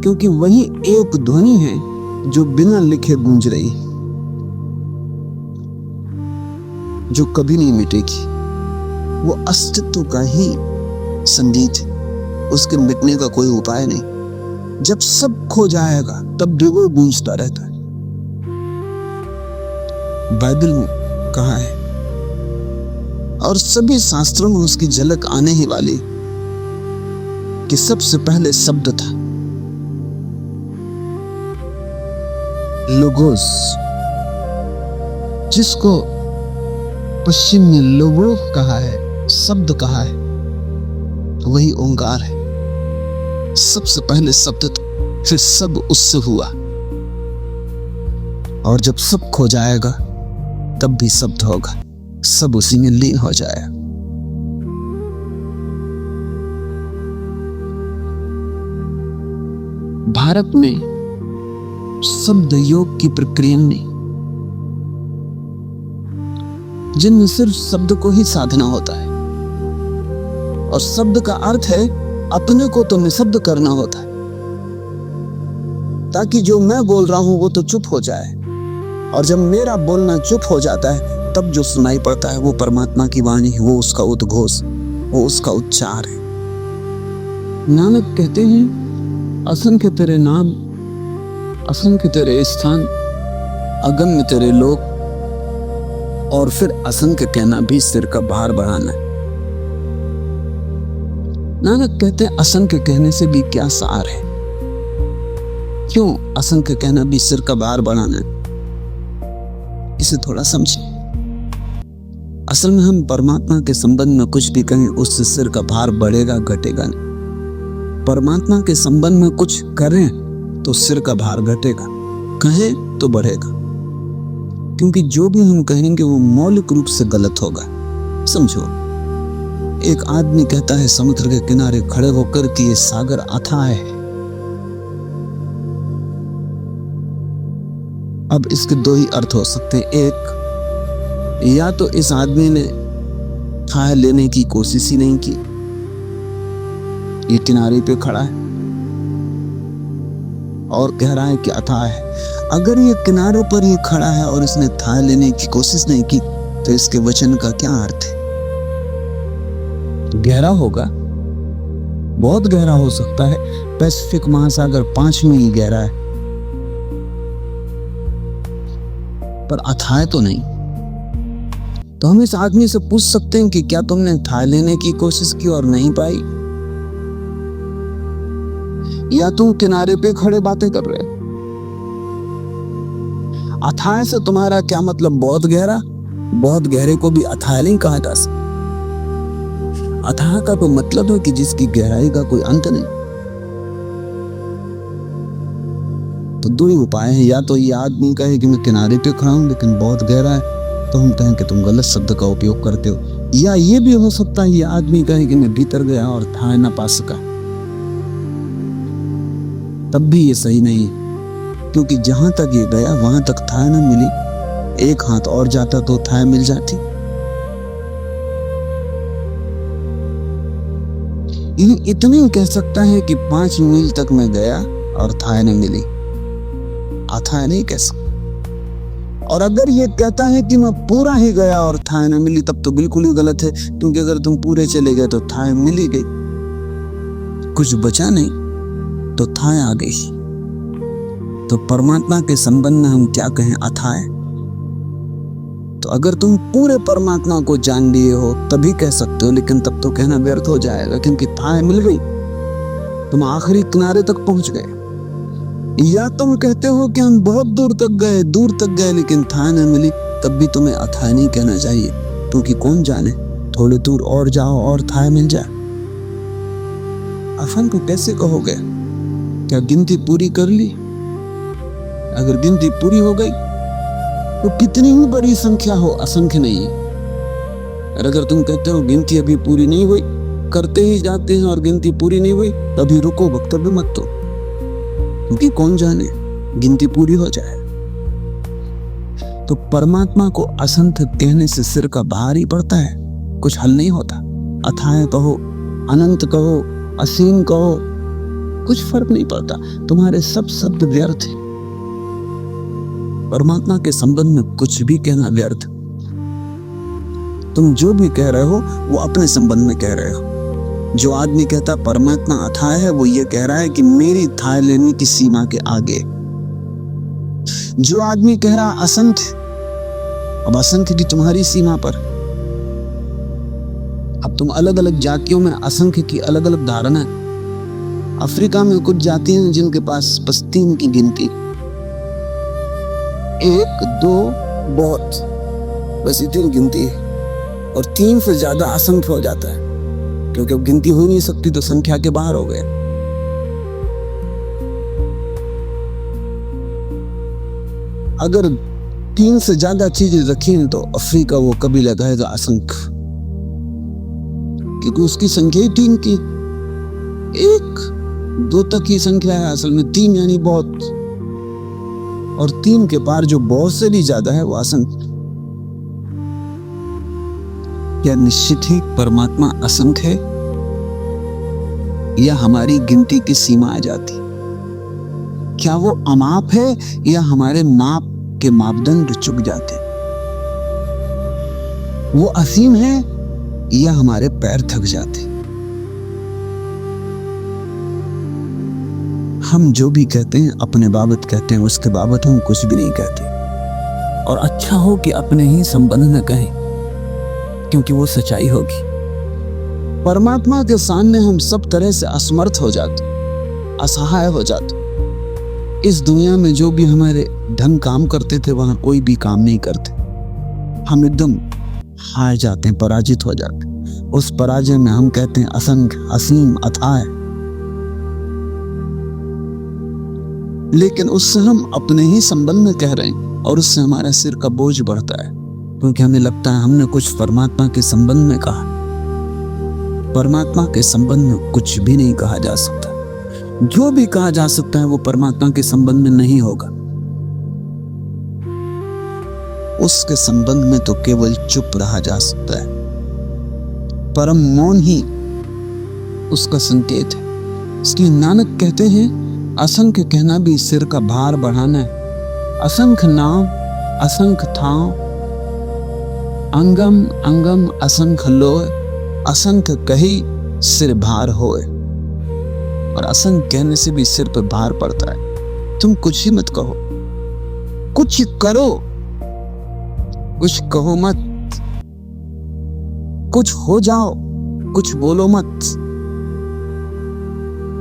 क्योंकि वही एक ध्वनि है जो बिना लिखे गूंज रही है, जो कभी नहीं मिटेगी। वो अस्तित्व का ही संगीत है, उसके मिटने का कोई उपाय नहीं। जब सब खो जाएगा तब भी वो गूंजता रहता है। बाइबल में कहा है और सभी शास्त्रों में उसकी झलक आने ही वाली कि सबसे पहले शब्द था, लोगोस, जिसको पश्चिम में लोगो कहा है, शब्द कहा है, वही ओंकार है। सबसे पहले शब्द था, फिर सब उससे हुआ, और जब सब खो जाएगा तब भी शब्द होगा, सब उसी में लीन हो जाएगा। भारत में शब्द योग की प्रक्रिया नहीं, जिनमें सिर्फ शब्द को ही साधना होता है, और शब्द का अर्थ है अपने को तो निशब्द करना होता है, ताकि जो मैं बोल रहा हूं वो तो चुप हो जाए। और जब मेरा बोलना चुप हो जाता है तब जो सुनाई पड़ता है वो परमात्मा की वाणी है, वो उसका उद्घोष, वो उसका उच्चार है। नानक कहते हैं असंख्य तेरे नाम, असंख्य तेरे स्थान, अगम्य तेरे लोक, और फिर असंख्य कहना भी सिर का भार बढ़ाना है। नानक कहते हैं असंख्य कहने से भी क्या सार है? क्यों असंख्य कहना भी सिर का भार बढ़ाना है? इसे थोड़ा समझें। असल में हम परमात्मा के संबंध में कुछ भी कहें उससे सिर का भार बढ़ेगा घटेगा नहीं। परमात्मा के संबंध में कुछ करें तो सिर का भार घटेगा, कहें तो बढ़ेगा, क्योंकि जो भी हम कहेंगे वो मौलिक रूप से गलत होगा। समझो, एक आदमी कहता है समुद्र के किनारे खड़े होकर कि ये सागर अथाह है। अब इसके 2 ही अर्थ हो सकते हैं। एक, या तो इस आदमी ने थाह लेने की कोशिश ही नहीं की, ये किनारे पे खड़ा है और कह रहा है कि अथाह है। अगर ये किनारे पर ही खड़ा है और इसने थाह लेने की कोशिश नहीं की तो इसके वचन का क्या अर्थ है? गहरा होगा, बहुत गहरा हो सकता है। पैसिफिक महासागर 5 मील गहरा है, पर अथाह तो नहीं। तो हम इस आदमी से पूछ सकते हैं कि क्या तुमने थाह लेने की कोशिश की और नहीं पाई, या तुम किनारे पे खड़े बातें कर रहे? अथाह से तुम्हारा क्या मतलब? बहुत गहरा? बहुत गहरे को भी अथाह नहीं कहा जा सकता। अथाह का तो मतलब है कि जिसकी गहराई का कोई अंत नहीं। तो 2 ही उपाय हैं, या तो ये आदमी कहे कि मैं किनारे पे खड़ा हूं लेकिन बहुत गहरा है, तो हम कहें कि तुम गलत शब्द का उपयोग करते हो। या ये भी हो सकता है ये आदमी कहे कि मैं भीतर गया और थाह ना पा सका, तब भी ये सही नहीं है, क्योंकि जहां तक ये गया वहां तक थाह ना मिली। एक हाथ और जाता तो थाह मिल जाती। इतनी कह सकता है कि 5 मील तक मैं गया और थाह न मिली, अथाह नहीं कह सकता। और अगर ये कहता है कि मैं पूरा ही गया और थाह न मिली, तब तो बिल्कुल ही गलत है, क्योंकि अगर तुम पूरे चले गए तो थाह मिल ही गई, कुछ बचा नहीं तो थाह आ गई। तो परमात्मा के संबंध में हम क्या कहें, अथाह है। तो अगर तुम पूरे परमात्मा को जान लिए हो तभी कह सकते हो, लेकिन तब तो कहना व्यर्थ हो जाएगा, क्योंकि थाह मिल गई, तुम आखिरी किनारे तक पहुंच गए। या तुम कहते हो कि हम बहुत दूर तक गए लेकिन थाह न मिली, तब भी तुम्हें अथाह नहीं कहना चाहिए, क्योंकि कौन जाने थोड़ी दूर और जाओ और थाह मिल जाए। असंख्य को कैसे कहोगे? क्या गिनती पूरी कर ली? अगर गिनती पूरी हो गई तो कितनी ही बड़ी संख्या हो, असंख्य नहीं है। और अगर तुम कहते हो गिनती अभी पूरी नहीं हुई, करते ही जाते हैं और गिनती पूरी नहीं हुई, तभी रुको, वक्तव्य मत दो, क्योंकि कौन जाने गिनती पूरी हो जाए। तो परमात्मा को असंख्य कहने से सिर का भार ही पड़ता है, कुछ हल नहीं होता। अथाह कहो, अनंत कहो, असीम कहो, कुछ फर्क नहीं पड़ता, तुम्हारे सब शब्द व्यर्थ हैं। परमात्मा के संबंध में कुछ भी कहना व्यर्थ। तुम जो भी कह रहे हो वो अपने संबंध में कह रहे हो। जो आदमी कहता परमात्मा अथाह है, वो ये कह रहा है कि मेरी थाह लेने की सीमा के आगे। जो आदमी कह रहा असंख्य, अब असंख्य की तुम्हारी सीमा पर। अब तुम अलग अलग जातियों में असंख्य की अलग अलग धारणा है। अफ्रीका में कुछ जातियां हैं जिनके पास बस 3 की गिनती, 1 2 बहुत, बस इतनी गिनती है, और 3 से ज्यादा असंख्य हो जाता है, क्योंकि अब गिनती हो नहीं सकती तो संख्या के बाहर हो गए। अगर 3 से ज्यादा चीजें रखी हैं तो अफ्रीका वो कबीला कहेगा असंख्य, क्योंकि उसकी संख्या ही 3 की, 1 2 तक की संख्या है, असल में 3 यानी बहुत, और 3 के पार जो बहुत से भी ज्यादा है वो असंख्य। क्या निश्चित ही परमात्मा असंख्य है, या हमारी गिनती की सीमा आ जाती? क्या वो अमाप है, या हमारे माप के मापदंड चुक जाते? वो असीम है, या हमारे पैर थक जाते? हम जो भी कहते हैं अपने बाबत कहते हैं, उसके बाबत हम कुछ भी नहीं कहते। और अच्छा हो कि अपने ही संबंध में कहें, क्योंकि वो सच्चाई होगी। परमात्मा के सामने हम सब तरह से असमर्थ हो जाते, असहाय हो जाते। इस दुनिया में जो भी हमारे ढंग काम करते थे वहां कोई भी काम नहीं करते। हम एकदम हार जाते हैं, पराजित हो जाते हैं। उस पराजय में हम कहते हैं असंख्य, असीम, अथाह। लेकिन उससे हम अपने ही संबंध में कह रहे हैं, और उससे हमारा सिर का बोझ बढ़ता है, क्योंकि हमें लगता है हमने कुछ परमात्मा के संबंध में कहा। परमात्मा के संबंध में कुछ भी नहीं कहा जा सकता। जो भी कहा जा सकता है वो परमात्मा के संबंध में नहीं होगा। उसके संबंध में तो केवल चुप रहा जा सकता है। परम मौन ही उसका संकेत है। इसलिए नानक कहते हैं असंख्य कहना भी सिर का भार बढ़ाना है। असंख्य नाम असंख्य थाव, अंगम अंगम असंख्य लोय, असंख्य कही सिर भार होए। और असंख्य कहने से भी सिर पर भार पड़ता है। तुम कुछ ही मत कहो, कुछ करो, कुछ कहो मत, कुछ हो जाओ, कुछ बोलो मत।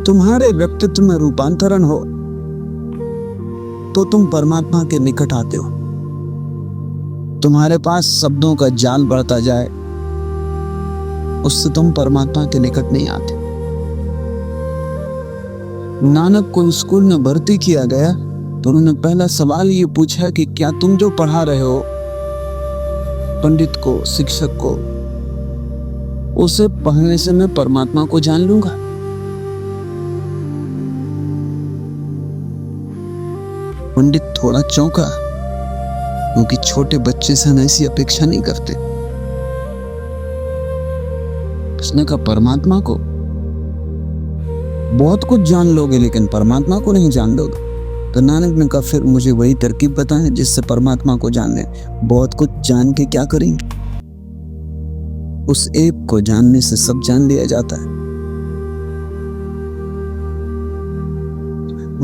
तुम्हारे व्यक्तित्व में रूपांतरण हो तो तुम परमात्मा के निकट आते हो। तुम्हारे पास शब्दों का जाल बढ़ता जाए, उससे तुम परमात्मा के निकट नहीं आते। नानक को स्कूल में भर्ती किया गया तो उन्होंने पहला सवाल ये पूछा कि क्या तुम जो पढ़ा रहे हो पंडित को, शिक्षक को, उसे पढ़ने से मैं परमात्मा को जान लूंगा? पंडित थोड़ा चौंका, क्योंकि छोटे बच्चे से हम ऐसी अपेक्षा नहीं करते। उसने कहा परमात्मा को बहुत कुछ जान लोगे लेकिन परमात्मा को नहीं जान लोगे। तो नानक ने कहा फिर मुझे वही तरकीब बताएं जिससे परमात्मा को जान लें। बहुत कुछ जान के क्या करेंगे? उस एक को जानने से सब जान लिया जाता है।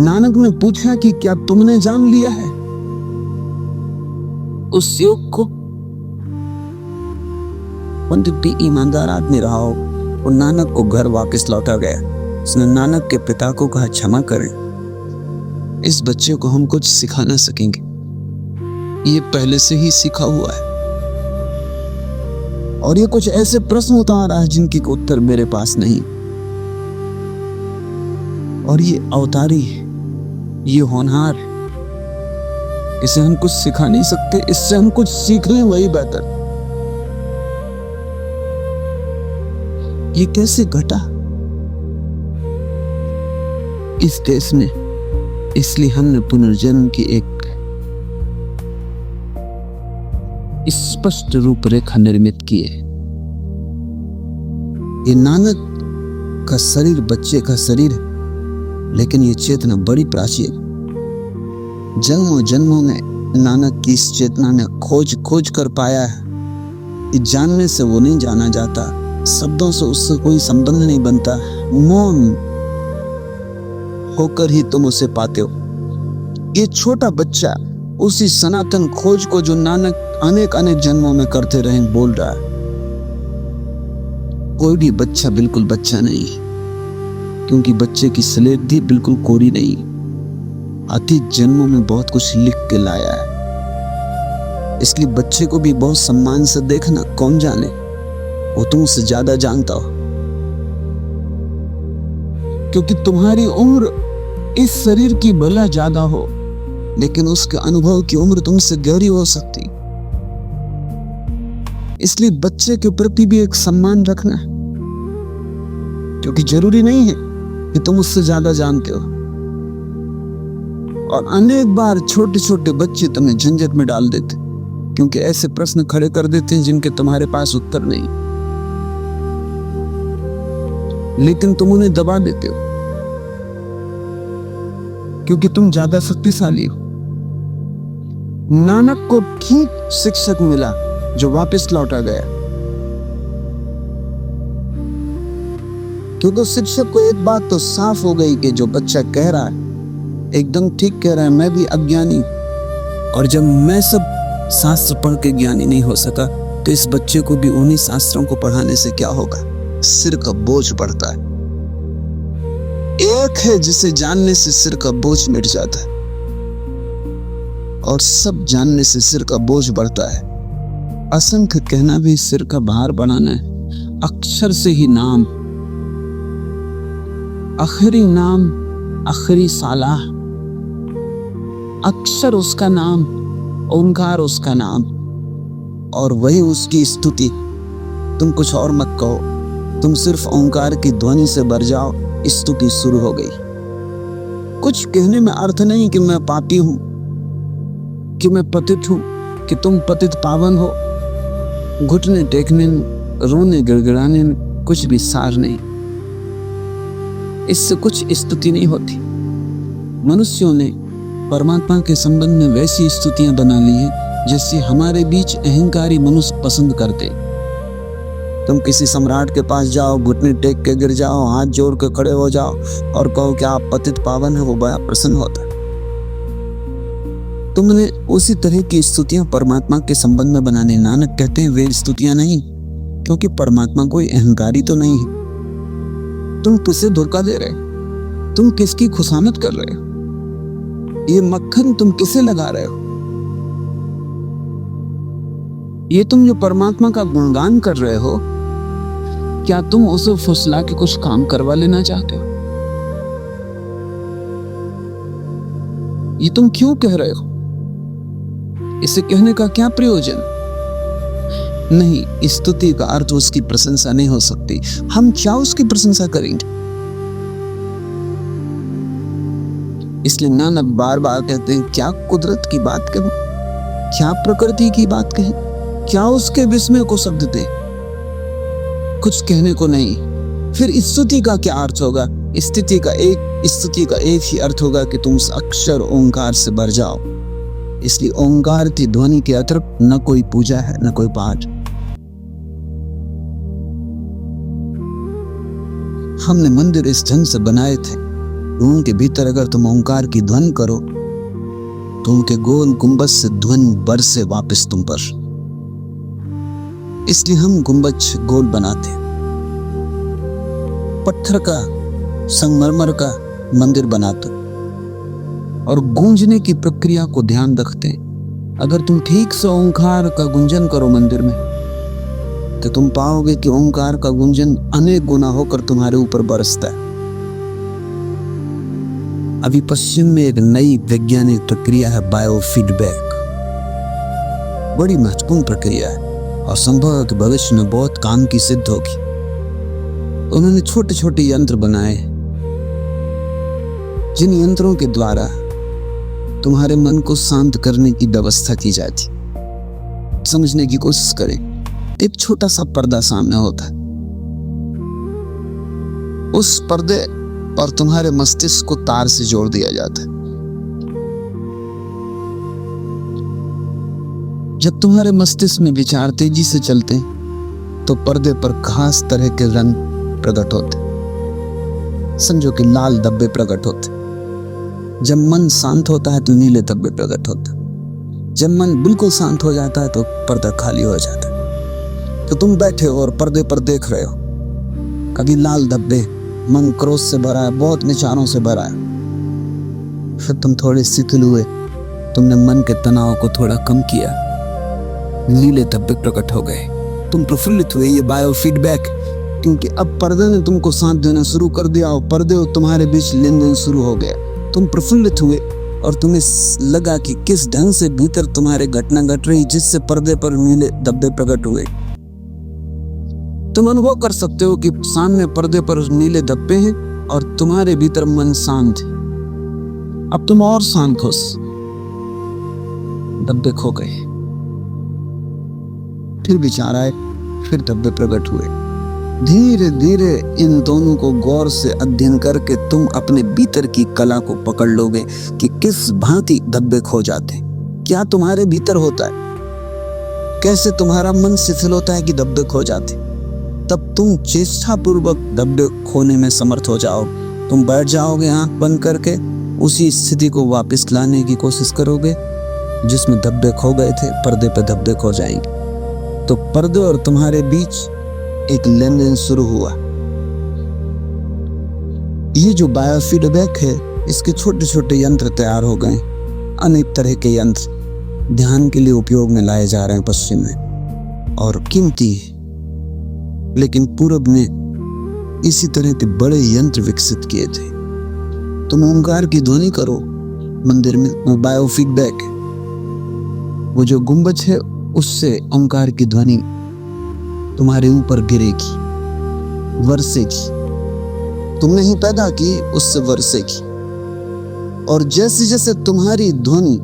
नानक ने पूछा कि क्या तुमने जान लिया है उस योग को? पंडित भी ईमानदार आदमी रहा हो, वो नानक को घर वापस लौटा गया। उसने नानक के पिता को कहा क्षमा करें, इस बच्चे को हम कुछ सिखा ना सकेंगे, ये पहले से ही सीखा हुआ है और ये कुछ ऐसे प्रश्न उतार रहा है जिनकी उत्तर मेरे पास नहीं। और ये अवतारी है, ये होनहार, इसे हम कुछ सिखा नहीं सकते, इससे हम कुछ सीख लें वही बेहतर। ये कैसे घटा इस देश में? इसलिए हमने पुनर्जन्म की एक स्पष्ट रूपरेखा निर्मित की है। ये नानक का शरीर बच्चे का शरीर है, लेकिन ये चेतना बड़ी प्राचीन। जन्मों जन्मों में नानक की इस चेतना ने खोज कर पाया है कि जानने से वो नहीं जाना जाता, शब्दों से उससे कोई संबंध नहीं बनता, मौन होकर ही तुम उसे पाते हो। ये छोटा बच्चा उसी सनातन खोज को जो नानक अनेक अनेक जन्मों में करते रहे बोल रहा है। कोई भी बच्चा बिल्कुल बच्चा नहीं, क्योंकि बच्चे की स्लेट भी बिल्कुल कोरी नहीं, अतीत जन्मों में बहुत कुछ लिख के लाया है। इसलिए बच्चे को भी बहुत सम्मान से देखना, कौन जाने वो तुमसे ज्यादा जानता हो, क्योंकि तुम्हारी उम्र इस शरीर की भला ज्यादा हो, लेकिन उसके अनुभव की उम्र तुमसे गहरी हो सकती। इसलिए बच्चे के प्रति भी एक सम्मान रखना, क्योंकि जरूरी नहीं है कि तुम उससे ज्यादा जानते हो। और अनेक बार छोटे छोटे बच्चे तुम्हें झंझट में डाल देते, क्योंकि ऐसे प्रश्न खड़े कर देते हैं जिनके तुम्हारे पास उत्तर नहीं, लेकिन तुम उन्हें दबा देते हो क्योंकि तुम ज्यादा शक्तिशाली हो। नानक को ठीक शिक्षक मिला जो वापस लौटा गया, क्योंकि शिक्षक को एक बात तो साफ हो गई कि जो बच्चा कह रहा है एकदम ठीक कह रहा है, मैं भी अज्ञानी, और जब मैं सब शास्त्र पढ़ के ज्ञानी नहीं हो सका तो इस बच्चे को भी उन्हीं शास्त्रों को पढ़ाने से क्या होगा? सिर का बोझ बढ़ता है। एक है जिसे जानने से सिर का बोझ मिट जाता है, और सब जानने से सिर का बोझ बढ़ता है। असंख्य कहना भी सिर का भार बनाना है। अक्षर से ही नाम, आखिरी नाम, आखिरी सालाह, अक्षर उसका नाम, ओंकार उसका नाम, और वही उसकी स्तुति। तुम कुछ और मत कहो, तुम सिर्फ ओंकार की ध्वनि से भर जाओ, स्तुति शुरू हो गई। कुछ कहने में अर्थ नहीं कि मैं पापी हूं, कि मैं पतित हूं, कि तुम पतित पावन हो। घुटने टेकने, रोने गिड़गिड़ाने में कुछ भी सार नहीं, इससे कुछ स्तुति नहीं होती। मनुष्यों ने परमात्मा के संबंध में वैसी स्तुतियां बना ली हैं जैसे हमारे बीच अहंकारी मनुष्य पसंद करते। तुम किसी सम्राट के पास जाओ, घुटने टेक के गिर जाओ, हाथ जोड़ के खड़े हो जाओ और कहो कि आप पतित पावन है, वो बड़ा प्रसन्न होता है। तुमने उसी तरह की स्तुतियां परमात्मा के संबंध में बनाने। नानक कहते हैं वे स्तुतियां नहीं, क्योंकि परमात्मा कोई अहंकारी तो नहीं है। तुम किसे धोखा दे रहे, तुम किसकी खुशामद कर रहे हो, ये मक्खन तुम किसे लगा रहे हो? ये तुम जो परमात्मा का गुणगान कर रहे हो, क्या तुम उसे फुसला के कुछ काम करवा लेना चाहते हो? ये तुम क्यों कह रहे हो? इसे कहने का क्या प्रयोजन? नहीं, स्तुति का अर्थ उसकी प्रशंसा नहीं हो सकती। हम क्या उसकी प्रशंसा करेंगे? इसलिए नानक बार बार कहते हैं, क्या कुदरत की बात कहें, क्या प्रकृति की बात कहें, क्या उसके विस्मय को शब्द दे, कुछ कहने को नहीं। फिर स्तुति का क्या अर्थ होगा? स्तुति का एक ही अर्थ होगा कि तुम उस अक्षर ओंकार से भर जाओ। इसलिए ओंकार की ध्वनि के अतिरिक्त न कोई पूजा है न कोई पाठ। हमने मंदिर इस ढंग से बनाए थे, उनके भीतर अगर तुम ओंकार की ध्वनि करो तो उनके गोल गुंबज से ध्वनि बरसे वापस तुम पर। इसलिए हम गुंबज गोल बनाते, पत्थर का संगमरमर का मंदिर बनाते और गूंजने की प्रक्रिया को ध्यान रखते हैं। अगर तुम ठीक से ओंकार का गुंजन करो मंदिर में तो तुम पाओगे कि ओंकार का गुंजन अनेक गुना होकर तुम्हारे ऊपर बरसता है। अभी पश्चिम में एक नई वैज्ञानिक प्रक्रिया है बायोफीडबैक, बड़ी महत्वपूर्ण प्रक्रिया है और संभव है कि भविष्य में बहुत काम की सिद्ध होगी। उन्होंने छोटे छोटे यंत्र बनाए जिन यंत्रों के द्वारा तुम्हारे मन को शांत करने की व्यवस्था की जाती। समझने की कोशिश करें, एक छोटा सा पर्दा सामने होता है, उस पर्दे और तुम्हारे मस्तिष्क को तार से जोड़ दिया जाता है। जब तुम्हारे मस्तिष्क में विचार तेजी से चलते हैं तो पर्दे पर खास तरह के रंग प्रकट होते, समझो कि लाल धब्बे प्रकट होते। जब मन शांत होता है तो नीले धब्बे प्रकट होते। जब मन बिल्कुल शांत हो जाता है तो पर्दा खाली हो जाता है। तो तुम बैठे हो और पर्दे पर देख रहे हो, कभी लाल धब्बे, मन क्रोध से भरा है, बहुत विचारों से भरा है। फिर तुम थोड़े शिथिल हुए, तुमने मन के तनाव को थोड़ा कम किया, नीले धब्बे प्रकट हो गए, तुम प्रफुल्लित हुए। ये बायोफीडबैक, क्योंकि अब पर्दे ने तुमको साथ देना शुरू कर दिया और पर्दे और तुम्हारे बीच लेन देन शुरू हो गया। तुम प्रफुल्लित हुए और तुम्हें लगा कि किस ढंग से भीतर तुम्हारे घटना घट रही जिससे पर्दे पर नीले धब्बे प्रकट हुए। तुम अनुभव कर सकते हो कि सामने पर्दे पर नीले धब्बे हैं और तुम्हारे भीतर मन शांत है। अब तुम और शांत हो, धब्बे खो गए, फिर विचार आए, फिर धब्बे प्रकट हुए। धीरे धीरे इन दोनों को गौर से अध्ययन करके तुम अपने भीतर की कला को पकड़ लोगे कि किस भांति धब्बे खो जाते हैं, क्या तुम्हारे भीतर होता है, कैसे तुम्हारा मन शिथिल होता है कि धब्बे खो जाते। तब तुम चेष्टापूर्वक धब्बे खोने में समर्थ हो जाओ। तुम बैठ जाओगे आंख बंद करके, उसी स्थिति को वापस लाने की कोशिश करोगे जिसमें धब्बे खो गए थे। पर्दे पे धब्बे खो जाएंगे। तो पर्दे और तुम्हारे बीच एक लेन देन शुरू हुआ। ये जो बायोफीडबैक है, इसके छोटे छोटे यंत्र तैयार हो गए। अनेक तरह के यंत्र ध्यान के लिए उपयोग में लाए जा रहे हैं पश्चिम में, और कीमती, लेकिन पूरब ने इसी तरह के बड़े यंत्र विकसित किए थे। तुम ओंकार की ध्वनि करो मंदिर में, वो बायोफीडबैक है। वो जो गुंबज है उससे ओंकार की ध्वनि तुम्हारे ऊपर गिरेगी, वर्षेगी। तुमने ही पैदा की, उससे वर्षेगी। और जैसे जैसे तुम्हारी ध्वनि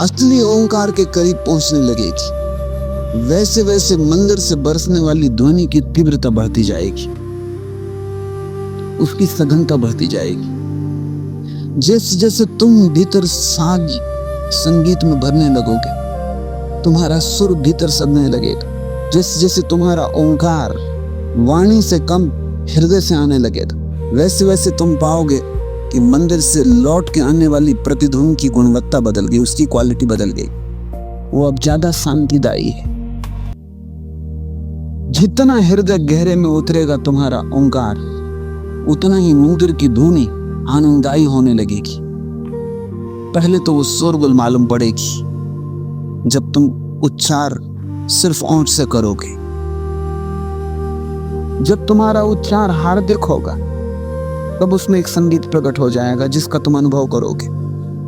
असली ओंकार के करीब पहुंचने लगेगी, वैसे वैसे मंदिर से बरसने वाली ध्वनि की तीव्रता बढ़ती जाएगी, उसकी सघनता बढ़ती जाएगी। जैसे जैसे तुम भीतर साज संगीत में भरने लगोगे, तुम्हारा सुर भीतर सजने लगेगा। जैसे जैसे तुम्हारा ओंकार वाणी से कम हृदय से आने लगेगा, वैसे वैसे तुम पाओगे कि मंदिर से लौट के आने वाली प्रतिध्वनि की गुणवत्ता बदल गई, उसकी क्वालिटी बदल गई। वो अब ज्यादा शांतिदायी है। जितना हृदय गहरे में उतरेगा तुम्हारा ओंकार, उतना ही मंदिर की ध्वनि आनंददायी होने लगेगी। पहले तो वो शोरगुल मालूम पड़ेगी जब तुम उच्चार सिर्फ ओंठ से करोगे। जब तुम्हारा उच्चार हार्दिक होगा तब उसमें एक संगीत प्रकट हो जाएगा जिसका तुम अनुभव करोगे।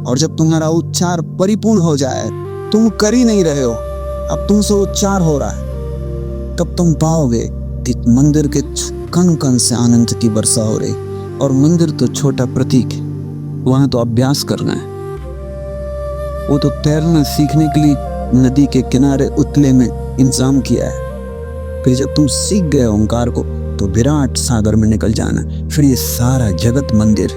और जब तुम्हारा उच्चार परिपूर्ण हो जाए, तुम कर ही नहीं रहे हो, अब तुमसे उच्चार हो रहा है, तब तुम पाओगे कि मंदिर के कण कण से आनंद की वर्षा हो रही। और मंदिर तो छोटा प्रतीक है, वहां तो अभ्यास करना है। वो तो तैरना सीखने के लिए नदी के किनारे उतले में इंतजाम किया है। फिर जब तुम सीख गए ओंकार को, तो विराट सागर में निकल जाना। फिर ये सारा जगत मंदिर।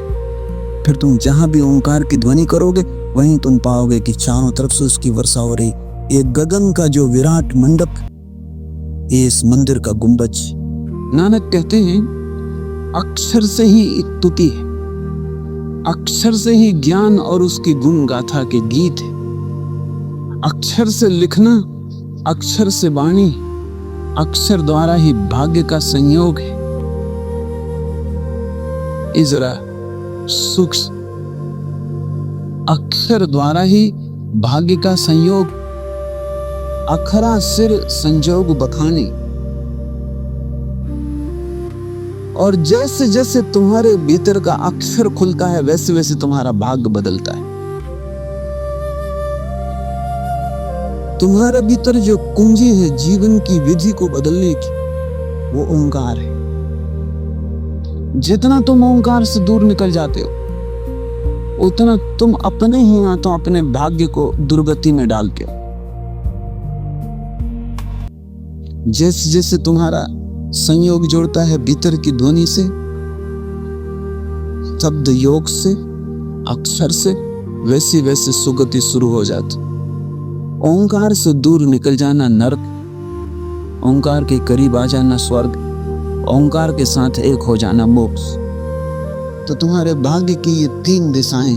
फिर तुम जहां भी ओंकार की ध्वनि करोगे वहीं तुम पाओगे कि चारों तरफ से उसकी वर्षा हो रही। ये गगन का जो विराट मंडप, ये इस मंदिर का गुंबज। नानक कहते हैं अक्षर से ही स्तुति है, अक्षर से ही ज्ञान और उसकी गुण गाथा के गीत है। अक्षर से लिखना, अक्षर से वाणी, अक्षर द्वारा ही भाग्य का संयोग है। जरा सूक्ष्म, अक्षर द्वारा ही भाग्य का संयोग, अखरा सिर संजोग बखानी। और जैसे जैसे तुम्हारे भीतर का अक्षर खुलता है वैसे वैसे तुम्हारा भाग्य बदलता है। तुम्हारे भीतर जो कुंजी है जीवन की विधि को बदलने की, वो ओंकार है। जितना तुम ओंकार से दूर निकल जाते हो उतना तुम अपने ही हाथों अपने भाग्य को दुर्गति में डालते हो। जैसे जैसे तुम्हारा संयोग जोड़ता है भीतर की ध्वनि से, शब्द योग से, अक्षर से, वैसी वैसे सुगति शुरू हो जाती। ओंकार से दूर निकल जाना नरक, ओंकार के करीब आ जाना स्वर्ग, ओंकार के साथ एक हो जाना मोक्ष। तो तुम्हारे भाग्य की ये 3 दिशाएं।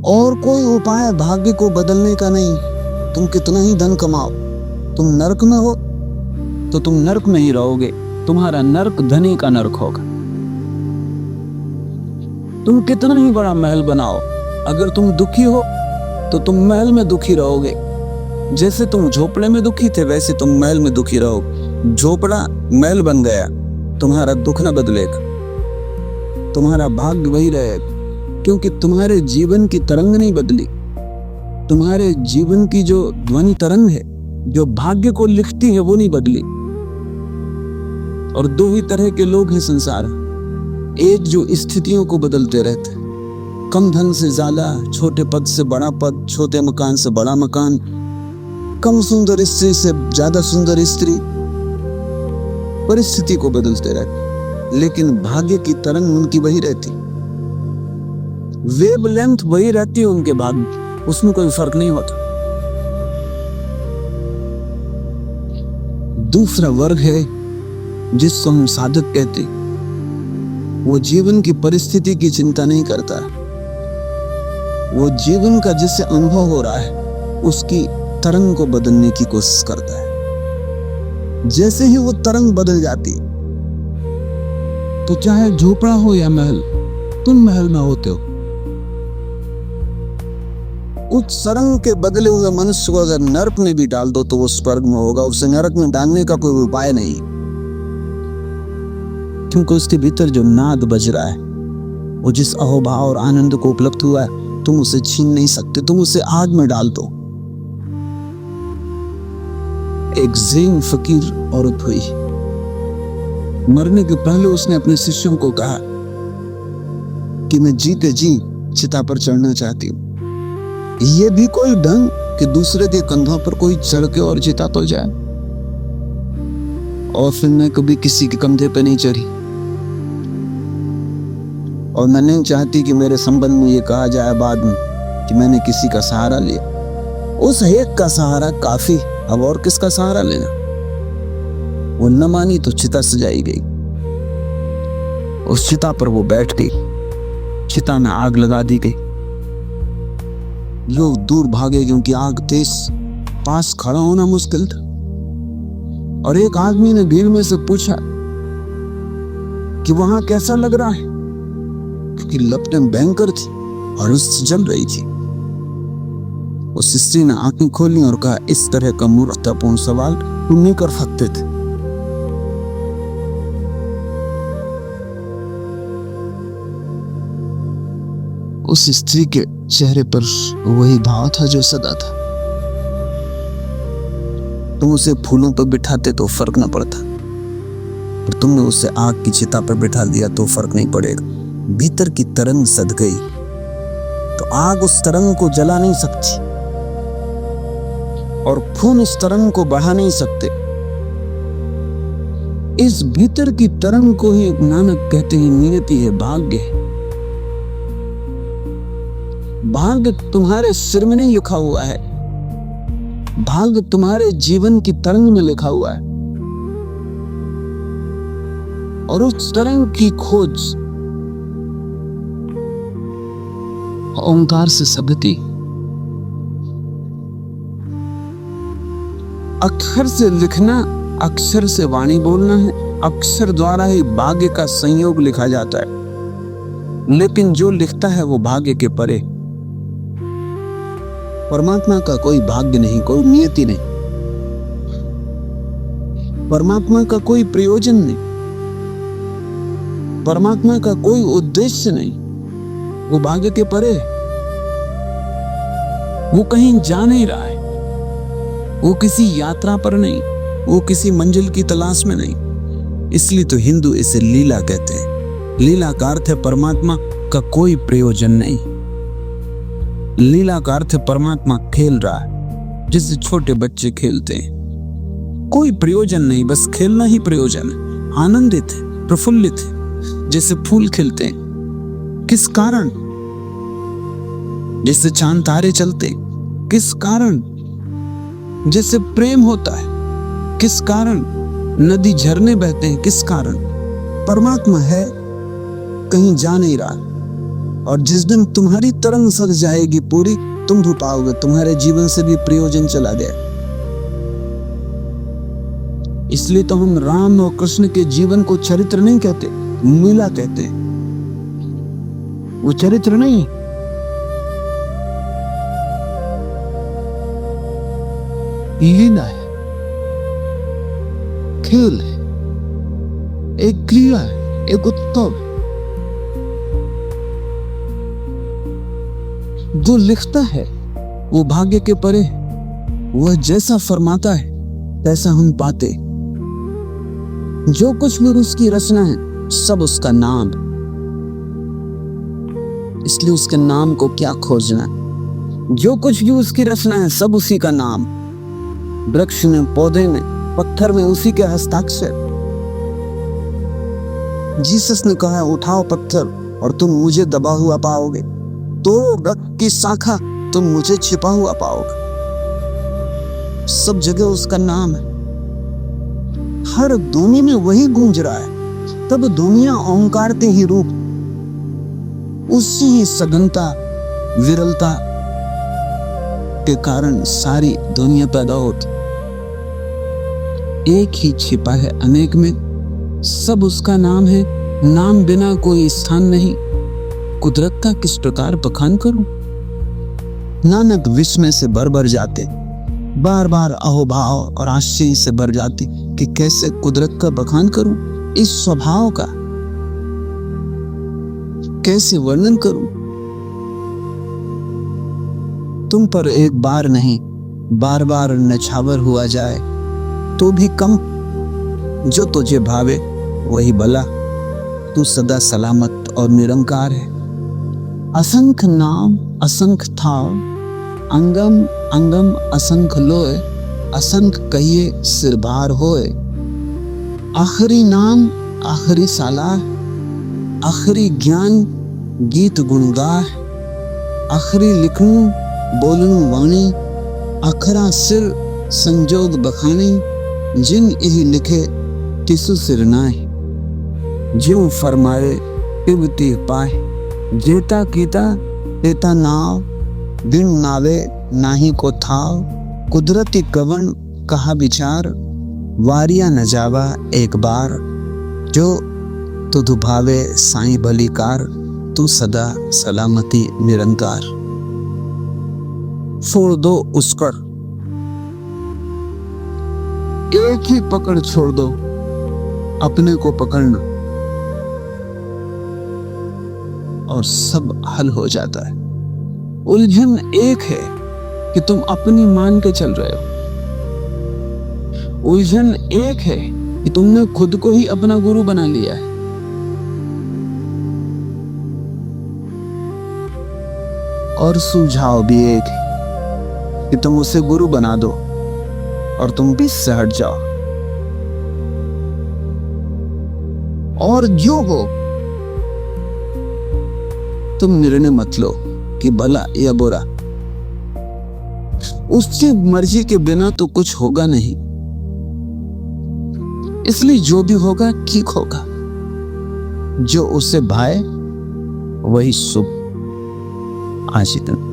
और कोई उपाय भाग्य को बदलने का नहीं। तुम कितना ही धन कमाओ, तुम नरक में हो तो तुम नरक में ही रहोगे। तुम्हारा नरक धनी का नरक होगा। तुम कितना ही बड़ा महल बनाओ, अगर तुम दुखी हो तो तुम महल में दुखी रहोगे। जैसे तुम झोपड़े में दुखी थे वैसे तुम महल में दुखी रहोगे। झोपड़ा महल बन गया, तुम्हारा दुख न बदलेगा, तुम्हारा भाग्य वही रहेगा, क्योंकि तुम्हारे जीवन की तरंग नहीं बदली। तुम्हारे जीवन की जो ध्वनि तरंग है, जो भाग्य को लिखती है, वो नहीं बदली। और 2 ही तरह के लोग हैं संसार। एक जो स्थितियों को बदलते रहते हैं, कम धन से ज्यादा, छोटे पद से बड़ा पद, छोटे मकान से बड़ा मकान, कम सुंदर स्त्री से ज्यादा सुंदर स्त्री, परिस्थिति को बदलते रहते। लेकिन भाग्य की तरंग उनकी वही रहती, वेवलेंथ वही रहती है उनके भाग्य, उसमें कोई फर्क नहीं होता। दूसरा वर्ग है जिसको हम साधक कहते। वो जीवन की परिस्थिति की चिंता नहीं करता। वो जीवन का जिससे अनुभव हो रहा है उसकी तरंग को बदलने की कोशिश करता है। जैसे ही वो तरंग बदल जाती तो चाहे झोपड़ा हो या महल, तुम महल में होते हो। उस तरंग के बदले हुए मनुष्य को अगर नरक में भी डाल दो तो वो स्वर्ग में होगा। उसे नरक में डालने का कोई उपाय नहीं, क्योंकि उसके भीतर जो नाद बज रहा है, वो जिस अहोभाव और आनंद को उपलब्ध हुआ है, तुम उसे छीन नहीं सकते। तुम उसे आग में डाल दो। एक ज़ैन फकीर औरत हुई, मरने के पहले उसने अपने शिष्यों को कहा कि मैं जीते जी चिता पर चढ़ना चाहती हूँ। ये भी कोई ढंग कि दूसरे के कंधों पर कोई चढ़ के और चिता तो जाए। और फिर मैं कभी किसी के कंधे पे नहीं चढ़ी, और मैं नहीं चाहती कि मेरे संबंध में ये कहा जाए बाद में कि मैंने किसी का सहारा लिया। उस एक का सहारा काफी, अब और किसका सहारा लेना। वो न मानी तो चिता सजाई गई। उस चिता पर वो बैठ गई, चिता में आग लगा दी गई। लोग दूर भागे क्योंकि आग तेज, पास खड़ा होना मुश्किल था। और एक आदमी ने भीड़ में से पूछा कि वहां कैसा लग रहा है, क्योंकि लपटें भयंकर थी और उससे जल रही थी। उस स्त्री ने आंखें खोली और कहा, इस तरह का मूर्खतापूर्ण सवाल तुम नहीं कर सकते थे। उस स्त्री के चेहरे पर वही भाव था जो सदा था। तुम उसे फूलों पर बिठाते तो फर्क न पड़ता, पर तुमने उसे आग की चिता पर बिठा दिया तो फर्क नहीं पड़ेगा। भीतर की तरंग सद गई तो आग उस तरंग को जला नहीं सकती, और खून उस तरंग को बढ़ा नहीं सकते। इस भीतर की तरंग को ही नानक कहते हैं नियति है, भाग्य है। भाग्य तुम्हारे सिर में नहीं लिखा हुआ है, भाग्य तुम्हारे जीवन की तरंग में लिखा हुआ है। और उस तरंग की खोज ओंकार से शब्द अक्षर से लिखना, अक्षर से वाणी बोलना है। अक्षर द्वारा ही भाग्य का संयोग लिखा जाता है, लेकिन जो लिखता है वो भाग्य के परे। परमात्मा का कोई भाग्य नहीं, कोई नियति नहीं, परमात्मा का कोई प्रयोजन नहीं, परमात्मा का कोई उद्देश्य नहीं। वो भाग्य के परे, वो कहीं जा नहीं रहा है, वो किसी यात्रा पर नहीं, वो किसी मंजिल की तलाश में नहीं। इसलिए तो हिंदू इसे लीला कहते हैं। लीला का अर्थ है परमात्मा का कोई प्रयोजन नहीं। लीला का अर्थ है परमात्मा खेल रहा है, जिससे छोटे बच्चे खेलते हैं। कोई प्रयोजन नहीं, बस खेलना ही प्रयोजन है। आनंदित है, प्रफुल्लित है, जैसे फूल खिलते हैं। किस कारण? जैसे चांद तारे चलते। किस कारण? जैसे प्रेम होता है। किस कारण? नदी झरने बहते हैं। किस कारण? परमात्मा है, कहीं जा नहीं रहा। और जिस दिन तुम्हारी तरंग सज जाएगी पूरी, तुम भी पाओगे तुम्हारे जीवन से भी प्रयोजन चला गया। इसलिए तो हम राम और कृष्ण के जीवन को चरित्र नहीं कहते, लीला कहते हैं। वो चरित्र नहीं, लीला है, खेल है, एक क्रिया है, एक उत्सव। जो लिखता है वो भाग्य के परे, वह जैसा फरमाता है तैसा हम पाते। जो कुछ भी उसकी रचना है सब उसका नाम, इसलिए उसके नाम को क्या खोजना। जो कुछ भी उसकी रचना है सब उसी का नाम। वृक्ष में, पौधे में, पत्थर में उसी के हस्ताक्षर। जीसस ने कहा उठाओ पत्थर और तुम मुझे दबा हुआ पाओगे, तो वृक्ष की शाखा तुम मुझे छिपा हुआ पाओगे। सब जगह उसका नाम है, हर ध्वनि में वही गूंज रहा है। तब दुनिया ओंकारते ही रूप, उसी ही सघनता, विरलता के कारण सारी दुनिया पैदा होती। एक ही छिपा है अनेक में, सब उसका नाम है। नाम बिना कोई स्थान नहीं। कुदरत का किस प्रकार बखान करूं? नानक विस्मय से भर जाते, बार बार अहोभाव और आश्चर्य से भर जाते कि कैसे कुदरत का बखान करूं, इस स्वभाव का कैसे वर्णन करूं। तुम पर एक बार नहीं, बार बार नछावर हुआ जाए तो भी कम। जो तुझे भावे वही भला, तू सदा सलामत और निरंकार है। असंख्य नाम असंख्य थाव, अंगम अंगम असंख्य लोय, असंख्य कहिए सिर भार होए। आखिरी नाम आखिरी सालाह, आखिरी ज्ञान गीत गुणगाह, आखिरी लिखूं बोलूं वाणी, आखरा सिर संजोग बखानी। जिन यही लिखे तिसु सिर नाहि, ज्यों फरमाए तिबती पाए। जेता कीता तेता नाव, बिन नावे नाही को थाव। कुदरती कवन कहा विचार, वारिया न जावा एक बार। जो तुधु भावे साईं बलिकार, तू सदा सलामती निरंकार। छोड़ दो उसकर, एक ही पकड़ छोड़ दो, अपने को पकड़ना, और सब हल हो जाता है। उलझन एक है कि तुम अपनी मान के चल रहे हो। उलझन एक है कि तुमने खुद को ही अपना गुरु बना लिया है। और सुझाव भी एक है कि तुम उसे गुरु बना दो और तुम बीच से हट जाओ। और जो हो तुम निर्णय मत लो कि भला या बुरा। उसकी मर्जी के बिना तो कुछ होगा नहीं, इसलिए जो भी होगा ठीक होगा। जो उसे भाए वही शुभ। आज इतना।